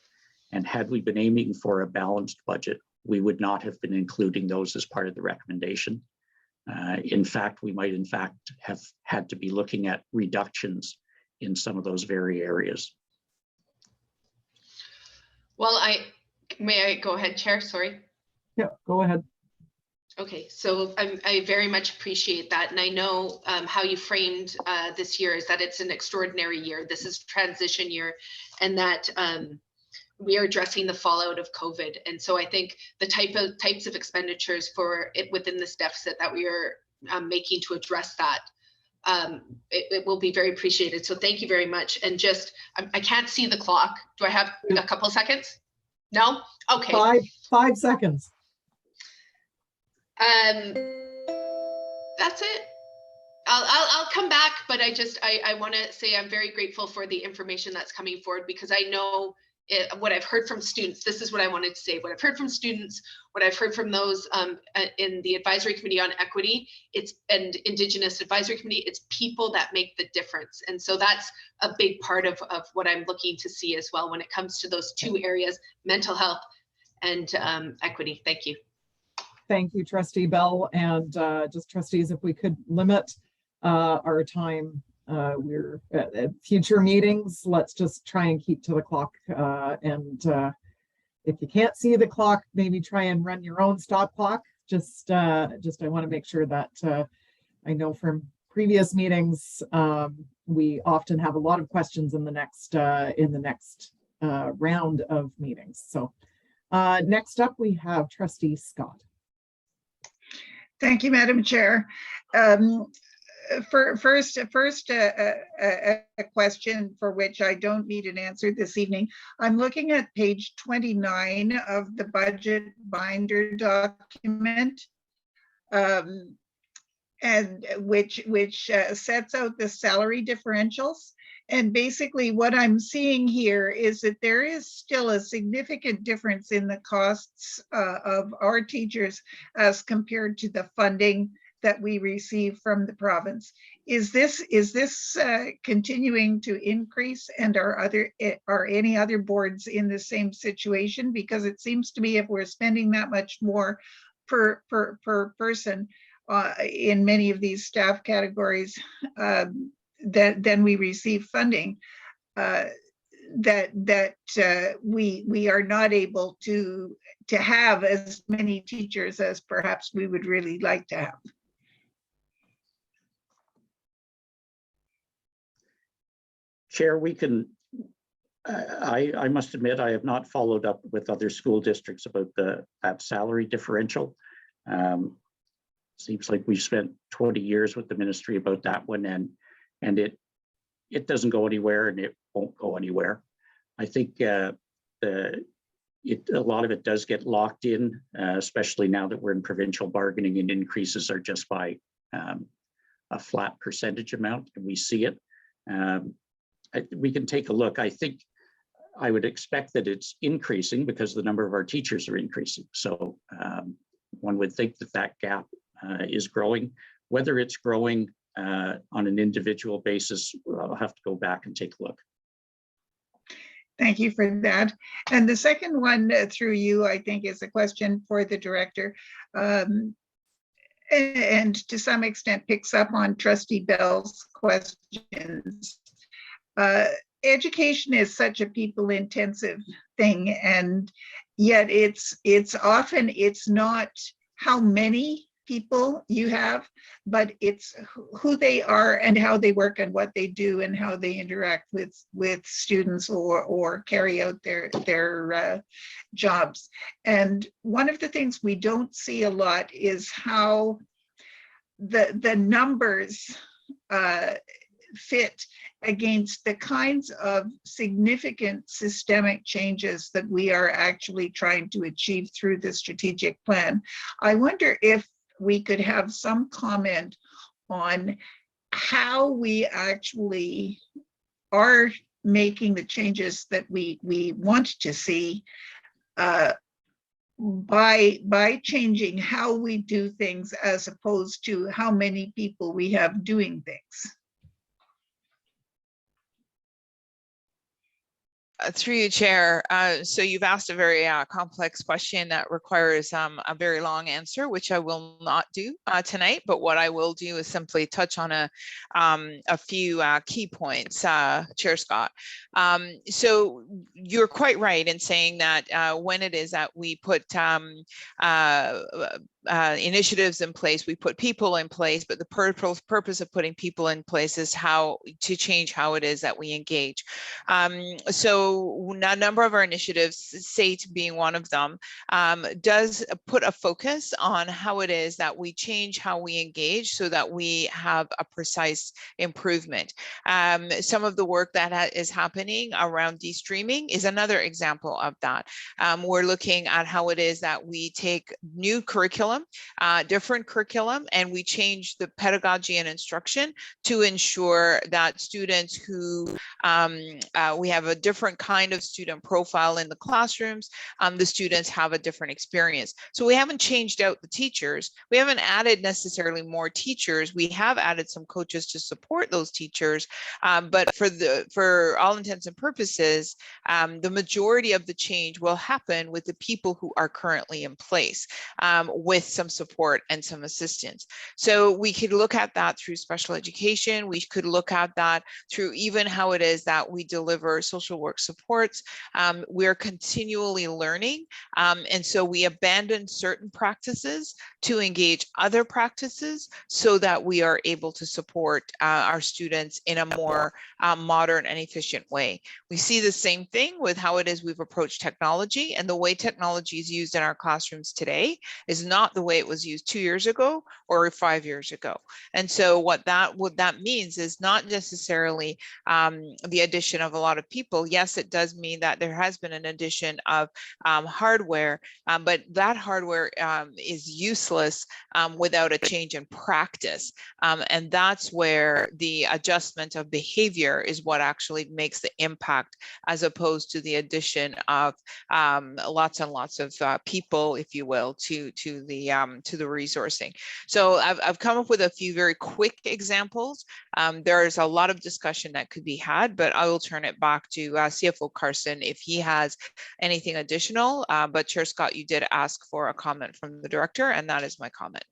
And had we been aiming for a balanced budget, we would not have been including those as part of the recommendation. In fact, we might have had to be looking at reductions in some of those very areas. Well, may I go ahead, Chair? Sorry. Yeah, go ahead. Okay, so I very much appreciate that. And I know how you framed this year is that it's an extraordinary year. This is transition year, and that we are addressing the fallout of COVID. And so I think the types of expenditures for it within this deficit that we are making to address that, it will be very appreciated. So thank you very much. And just, I can't see the clock. Do I have a couple seconds? No? Okay. 5 seconds. That's it. I'll come back, but I want to say I'm very grateful for the information that's coming forward, because I know what I've heard from students. This is what I wanted to say. What I've heard from students, what I've heard from those in the advisory committee on equity, and Indigenous advisory committee, it's people that make the difference. And so that's a big part of what I'm looking to see as well when it comes to those 2 areas, mental health and equity. Thank you. Thank you, Trustee Bell. And just trustees, if we could limit our time, we're at future meetings, let's just try and keep to the clock. If you can't see the clock, maybe try and run your own stop clock. Just I want to make sure that I know from previous meetings, we often have a lot of questions in the next round of meetings. So next up, we have Trustee Scott. Thank you, Madam Chair. First, a question for which I don't need an answer this evening. I'm looking at page 29 of the budget binder document, and which sets out the salary differentials. And basically what I'm seeing here is that there is still a significant difference in the costs of our teachers as compared to the funding that we receive from the province. Is this continuing to increase, and are any other boards in the same situation? Because it seems to me if we're spending that much more per person in many of these staff categories than we receive funding, that we are not able to have as many teachers as perhaps we would really like to have. Chair, we can, I must admit, I have not followed up with other school districts about that salary differential. Seems like we've spent 20 years with the ministry about that one, and it doesn't go anywhere, and it won't go anywhere. I think a lot of it does get locked in, especially now that we're in provincial bargaining, and increases are just by a flat percentage amount, and we see it. We can take a look. I think I would expect that it's increasing because the number of our teachers are increasing. So one would think that gap is growing. Whether it's growing on an individual basis, I'll have to go back and take a look. Thank you for that. And the second one through you, I think, is a question for the director. And to some extent picks up on Trustee Bell's questions. Education is such a people-intensive thing, and yet it's not how many people you have, but it's who they are and how they work and what they do and how they interact with students or carry out their jobs. And one of the things we don't see a lot is how the numbers fit against the kinds of significant systemic changes that we are actually trying to achieve through the strategic plan. I wonder if we could have some comment on how we actually are making the changes that we want to see by changing how we do things as opposed to how many people we have doing things. Through you, Chair. So you've asked a very complex question that requires a very long answer, which I will not do tonight. But what I will do is simply touch on a few key points, Chair Scott. So you're quite right in saying that when it is that we put initiatives in place, we put people in place, but the purpose of putting people in place is how to change how it is that we engage. So a number of our initiatives, SATE being one of them, does put a focus on how it is that we change how we engage so that we have a precise improvement. Some of the work that is happening around de-streaming is another example of that. We're looking at how it is that we take new curriculum, different curriculum, and we change the pedagogy and instruction to ensure that students who we have a different different kind of student profile in the classrooms. The students have a different experience. So we haven't changed out the teachers. We haven't added necessarily more teachers. We have added some coaches to support those teachers. But for all intents and purposes, the majority of the change will happen with the people who are currently in place, with some support and some assistance. So we could look at that through special education. We could look at that through even how it is that we deliver social work supports. We're continually learning. And so we abandon certain practices to engage other practices so that we are able to support our students in a more modern and efficient way. We see the same thing with how it is we've approached technology, and the way technology is used in our classrooms today is not the way it was used 2 years ago or 5 years ago. And so what that means is not necessarily the addition of a lot of people. Yes, it does mean that there has been an addition of hardware, but that hardware is useless without a change in practice. And that's where the adjustment of behavior is what actually makes the impact, as opposed to the addition of lots and lots of people, if you will, to the resourcing. So I've come up with a few very quick examples. There's a lot of discussion that could be had, but I will turn it back to CFO Carson if he has anything additional. But Chair Scott, you did ask for a comment from the director, and that is my comment.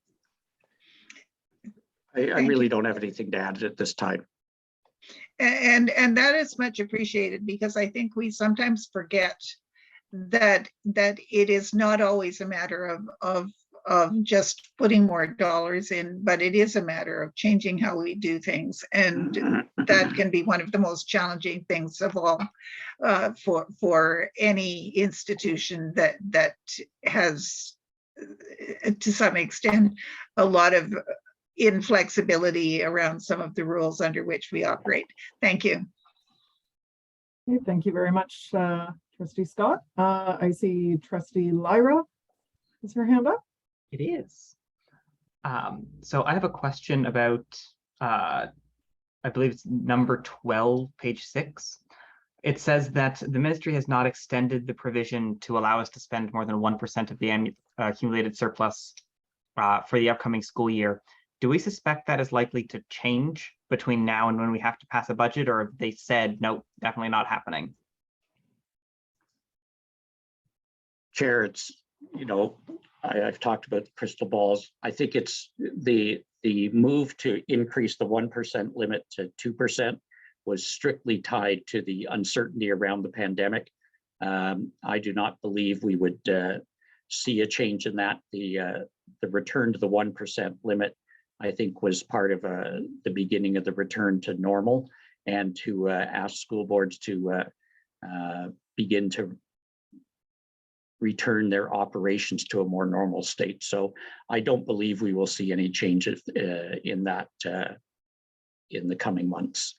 I really don't have anything to add at this time. And that is much appreciated, because I think we sometimes forget that it is not always a matter of just putting more dollars in, but it is a matter of changing how we do things. And that can be one of the most challenging things of all for any institution that has, to some extent, a lot of inflexibility around some of the rules under which we operate. Thank you. Okay, thank you very much, Trustee Scott. I see Trustee Lyra has her hand up. It is. So I have a question about, I believe it's number 12, page 6. It says that the ministry has not extended the provision to allow us to spend more than 1% of the accumulated surplus for the upcoming school year. Do we suspect that is likely to change between now and when we have to pass a budget, or have they said, no, definitely not happening? Chair, it's, I've talked about crystal balls. I think it's the move to increase the 1% limit to 2% was strictly tied to the uncertainty around the pandemic. I do not believe we would see a change in that. The return to the 1% limit, I think, was part of the beginning of the return to normal, and to ask school boards to begin to return their operations to a more normal state. So I don't believe we will see any changes in that in the coming months.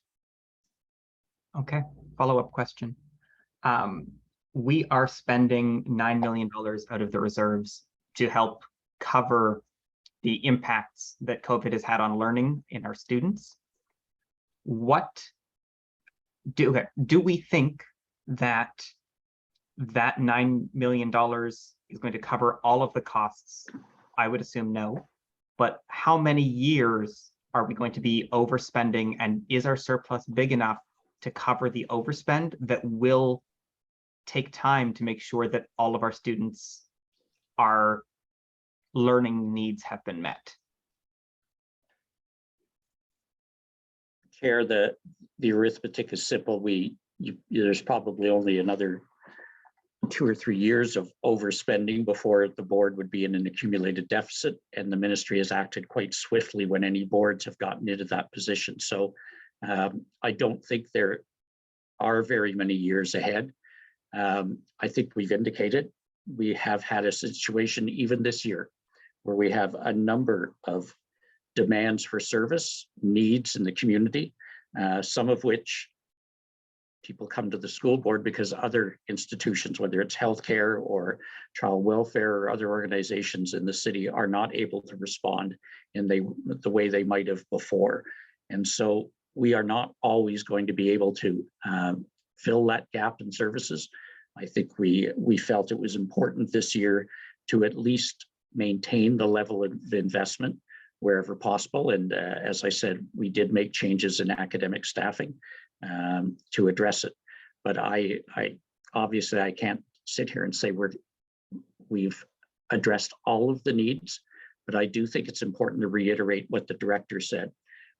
Okay, follow-up question. We are spending $9 million out of the reserves to help cover the impacts that COVID has had on learning in our students. What do we think that $9 million is going to cover all of the costs? I would assume no, but how many years are we going to be overspending, and is our surplus big enough to cover the overspend that will take time to make sure that all of our students' our learning needs have been met? Chair, the arithmetic is simple. There's probably only another 2 or 3 years of overspending before the board would be in an accumulated deficit, and the ministry has acted quite swiftly when any boards have gotten into that position. So I don't think there are very many years ahead. I think we've indicated we have had a situation even this year where we have a number of demands for service needs in the community, some of which people come to the school board because other institutions, whether it's healthcare or child welfare or other organizations in the city, are not able to respond in the way they might have before. And so we are not always going to be able to fill that gap in services. I think we felt it was important this year to at least maintain the level of investment wherever possible. And as I said, we did make changes in academic staffing to address it. But I obviously I can't sit here and say we've addressed all of the needs, but I do think it's important to reiterate what the director said.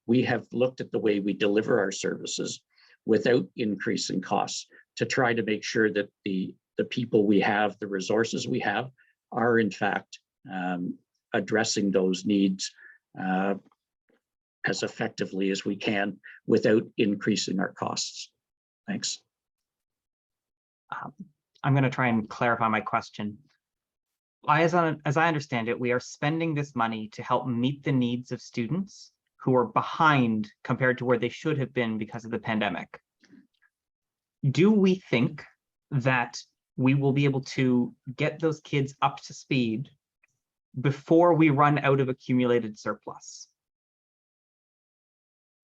We have looked at the way we deliver our services without increasing costs to try to make sure that the people we have, the resources we have, are in fact addressing those needs as effectively as we can without increasing our costs. Thanks. I'm going to try and clarify my question. As I understand it, we are spending this money to help meet the needs of students who are behind compared to where they should have been because of the pandemic. Do we think that we will be able to get those kids up to speed before we run out of accumulated surplus?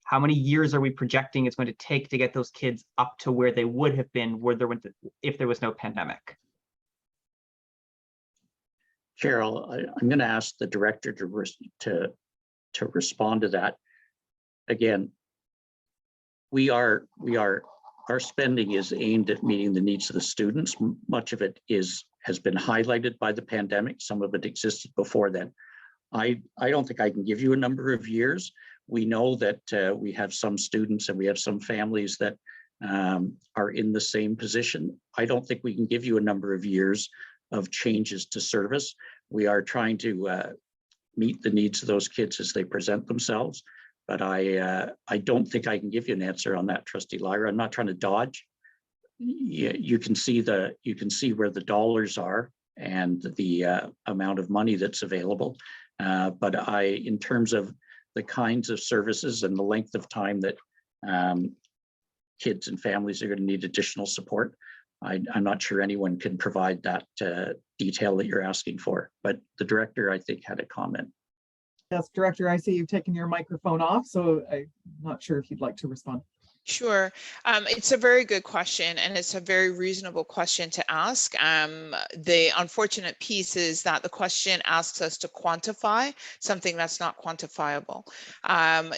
How many years are we projecting it's going to take to get those kids up to where they would have been if there was no pandemic? Cheryl, I'm going to ask the director to respond to that. Again, our spending is aimed at meeting the needs of the students. Much of it has been highlighted by the pandemic. Some of it existed before then. I don't think I can give you a number of years. We know that we have some students and we have some families that are in the same position. I don't think we can give you a number of years of changes to service. We are trying to meet the needs of those kids as they present themselves. But I don't think I can give you an answer on that, Trustee Lyra. I'm not trying to dodge. You can see where the dollars are and the amount of money that's available. But in terms of the kinds of services and the length of time that kids and families are going to need additional support, I'm not sure anyone can provide that detail that you're asking for. But the director, I think, had a comment. Yes, Director, I see you've taken your microphone off, so I'm not sure if you'd like to respond. Sure. It's a very good question, and it's a very reasonable question to ask. The unfortunate piece is that the question asks us to quantify something that's not quantifiable.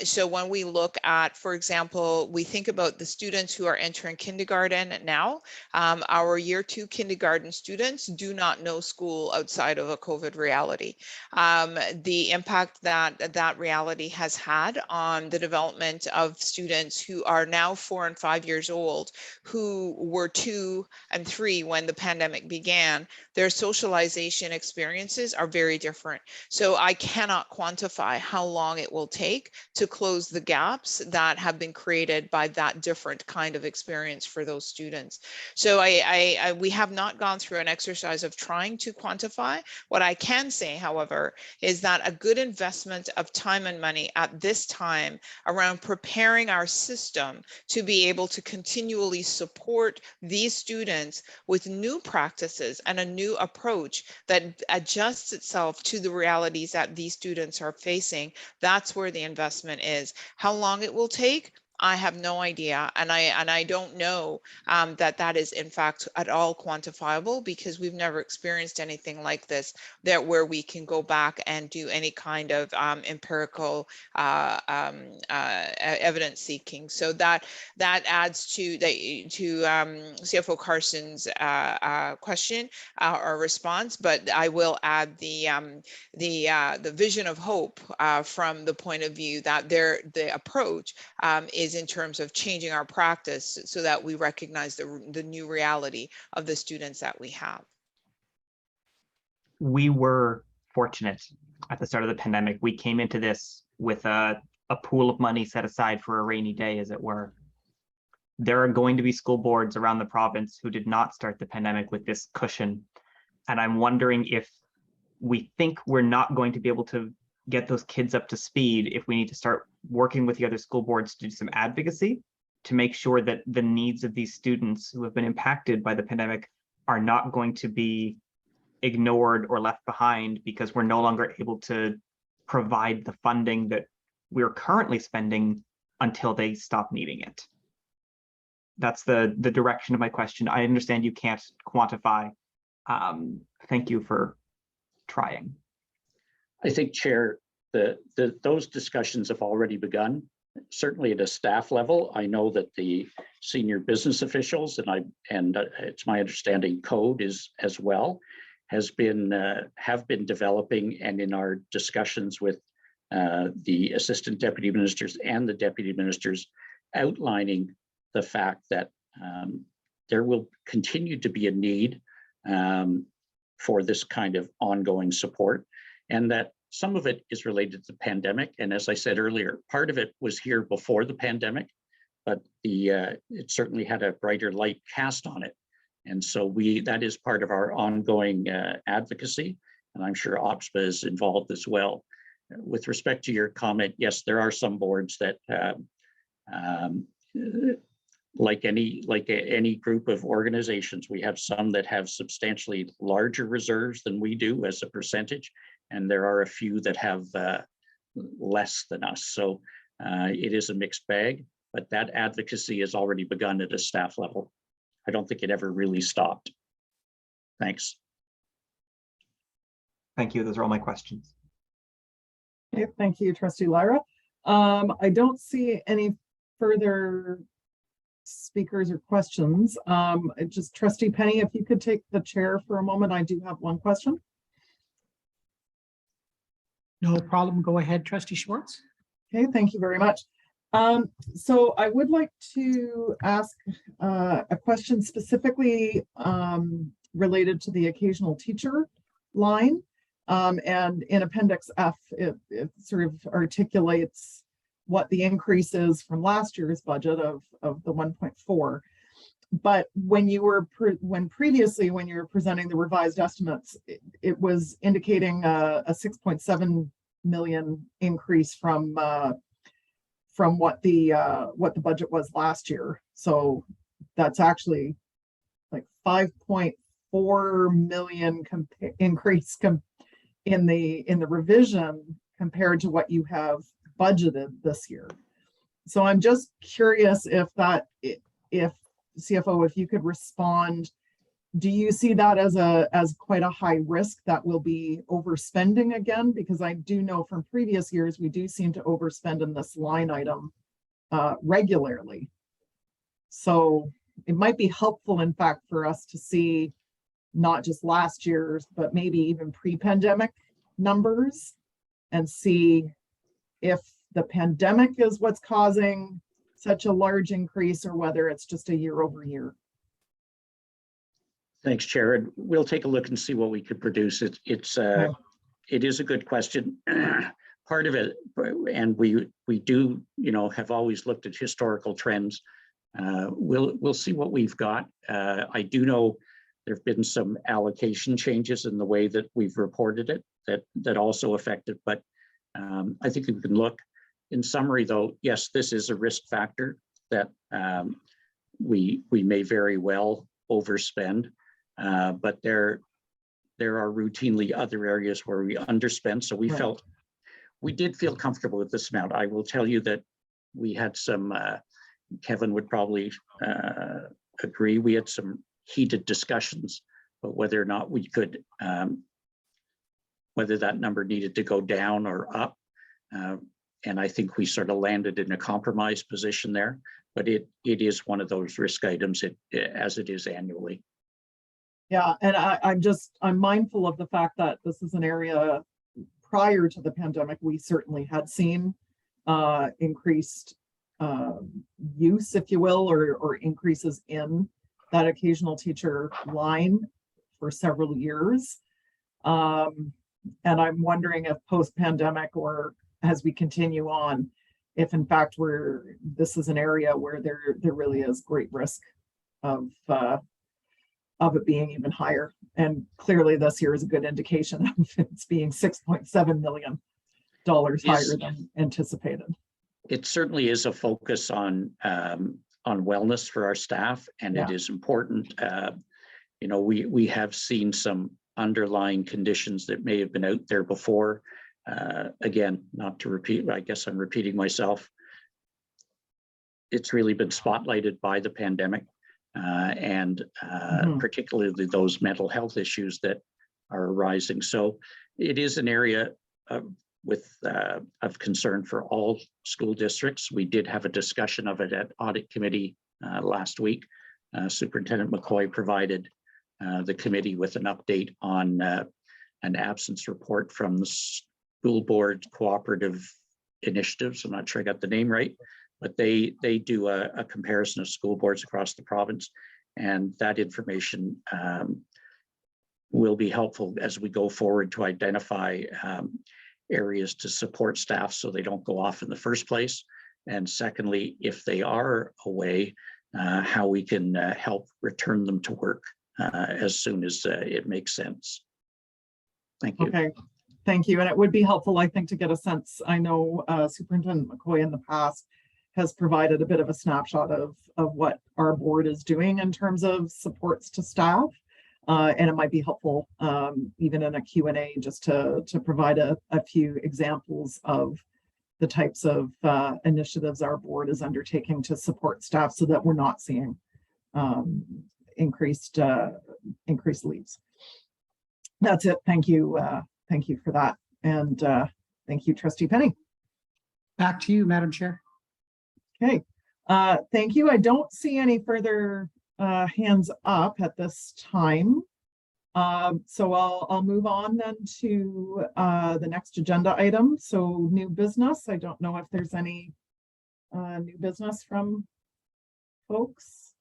So when we look at, for example, we think about the students who are entering kindergarten now, our year 2 kindergarten students do not know school outside of a COVID reality. The impact that reality has had on the development of students who are now 4 and 5 years old, who were 2 and 3 when the pandemic began, their socialization experiences are very different. So I cannot quantify how long it will take to close the gaps that have been created by that different kind of experience for those students. So we have not gone through an exercise of trying to quantify. What I can say, however, is that a good investment of time and money at this time around preparing our system to be able to continually support these students with new practices and a new approach that adjusts itself to the realities that these students are facing. That's where the investment is. How long it will take, I have no idea, and I don't know that is in fact at all quantifiable, because we've never experienced anything like this where we can go back and do any kind of empirical evidence seeking. So that adds to CFO Carson's question or response, but I will add the vision of hope from the point of view that the approach is in terms of changing our practice so that we recognize the new reality of the students that we have. We were fortunate at the start of the pandemic. We came into this with a pool of money set aside for a rainy day, as it were. There are going to be school boards around the province who did not start the pandemic with this cushion. And I'm wondering if we think we're not going to be able to get those kids up to speed, if we need to start working with the other school boards to do some advocacy to make sure that the needs of these students who have been impacted by the pandemic are not going to be ignored or left behind because we're no longer able to provide the funding that we're currently spending until they stop needing it. That's the direction of my question. I understand you can't quantify. Thank you for trying. I think, Chair, those discussions have already begun. Certainly at a staff level, I know that the senior business officials and it's my understanding code is as well have been developing, and in our discussions with the assistant deputy ministers and the deputy ministers, outlining the fact that there will continue to be a need for this kind of ongoing support, and that some of it is related to the pandemic. And as I said earlier, part of it was here before the pandemic, but it certainly had a brighter light cast on it. And so that is part of our ongoing advocacy, and I'm sure OPSPA is involved as well. With respect to your comment, yes, there are some boards that, like any group of organizations, we have some that have substantially larger reserves than we do as a percentage, and there are a few that have less than us. So it is a mixed bag, but that advocacy has already begun at a staff level. I don't think it ever really stopped. Thanks. Thank you. Those are all my questions. Okay, thank you, Trustee Lyra. I don't see any further speakers or questions. Just Trustee Penny, if you could take the chair for a moment, I do have one question. No problem. Go ahead, Trustee Schwartz. Okay, thank you very much. So I would like to ask a question specifically related to the occasional teacher line. And in Appendix F, it sort of articulates what the increase is from last year's budget of the 1.4. But when you were previously when you were presenting the revised estimates, it was indicating a 6.7 million increase from what the budget was last year. So that's actually like 5.4 million increase in the revision compared to what you have budgeted this year. So I'm just curious if CFO, if you could respond, do you see that as quite a high risk that will be overspending again? Because I do know from previous years, we do seem to overspend in this line item regularly. So it might be helpful, in fact, for us to see not just last year's, but maybe even pre-pandemic numbers and see if the pandemic is what's causing such a large increase or whether it's just a year over year. Thanks, Chair. And we'll take a look and see what we could produce. It is a good question. Part of it, and we do, have always looked at historical trends. We'll see what we've got. I do know there have been some allocation changes in the way that we've reported it that also affected, but I think we can look. In summary, though, yes, this is a risk factor that we may very well overspend, but there are routinely other areas where we underspend. So we did feel comfortable with this amount. I will tell you that we had some, Kevin would probably agree, we had some heated discussions about whether or not we could, whether that number needed to go down or up. And I think we sort of landed in a compromised position there, but it is one of those risk items as it is annually. Yeah, and I'm mindful of the fact that this is an area prior to the pandemic, we certainly had seen increased use, if you will, or increases in that occasional teacher line for several years. And I'm wondering if post-pandemic or as we continue on, if in fact this is an area where there really is great risk of it being even higher. And clearly this year is a good indication of it's being $6.7 million higher than anticipated. It certainly is a focus on wellness for our staff, and it is important. We have seen some underlying conditions that may have been out there before. Again, not to repeat, I guess I'm repeating myself. it's really been spotlighted by the pandemic and particularly those mental health issues that are arising. So it is an area of concern for all school districts. We did have a discussion of it at Audit Committee last week. Superintendent McCoy provided the committee with an update on an absence report from the School Board Cooperative Initiatives. I'm not sure I got the name right, but they do a comparison of school boards across the province, and that information will be helpful as we go forward to identify areas to support staff so they don't go off in the first place. And secondly, if they are away, how we can help return them to work as soon as it makes sense. Thank you. Okay, thank you. And it would be helpful, I think, to get a sense. I know Superintendent McCoy in the past has provided a bit of a snapshot of what our board is doing in terms of supports to staff. And it might be helpful even in a Q&A just to provide a few examples of the types of initiatives our board is undertaking to support staff so that we're not seeing increased leaves. That's it. Thank you. Thank you for that. And thank you, Trustee Penny. Back to you, Madam Chair. Okay. Thank you. I don't see any further hands up at this time. So I'll move on then to the next agenda item. So new business. I don't know if there's any new business from folks.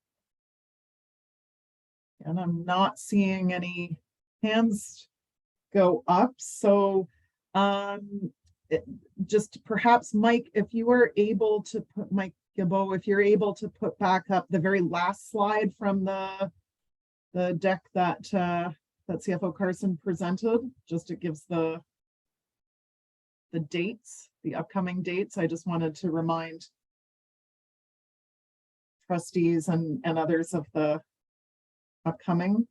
And I'm not seeing any hands go up. So just perhaps Mike, if you are able to put Mike Gilbo, if you're able to put back up the very last slide from the deck that that CFO Carson presented, just it gives the dates, the upcoming dates. I just wanted to remind trustees and others of the upcoming.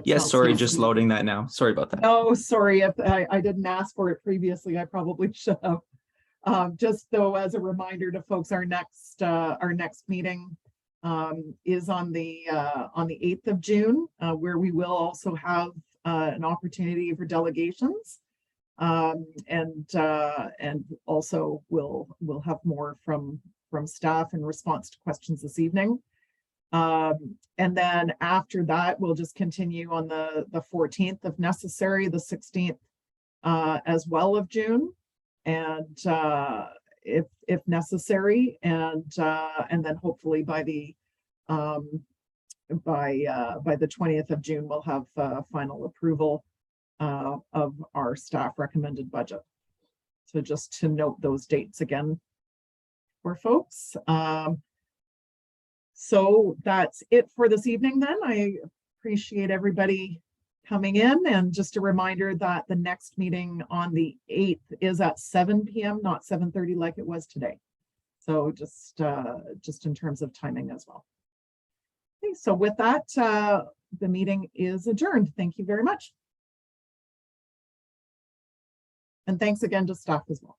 Yes, sorry, just loading that now. Sorry about that. Oh, sorry if I didn't ask for it previously. I probably should have. Just though, as a reminder to folks, our next meeting is on the 8th of June, where we will also have an opportunity for delegations, and also we'll have more from staff in response to questions this evening. And then after that, we'll just continue on the 14th if necessary, the 16th as well of June, and if necessary, and then hopefully by the 20th of June, we'll have final approval of our staff recommended budget. So just to note those dates again for folks. So that's it for this evening then. I appreciate everybody coming in, and just a reminder that the next meeting on the 8th is at 7 p.m., not 7:30 like it was today. So just in terms of timing as well. Okay, so with that, the meeting is adjourned. Thank you very much. And thanks again to staff as well.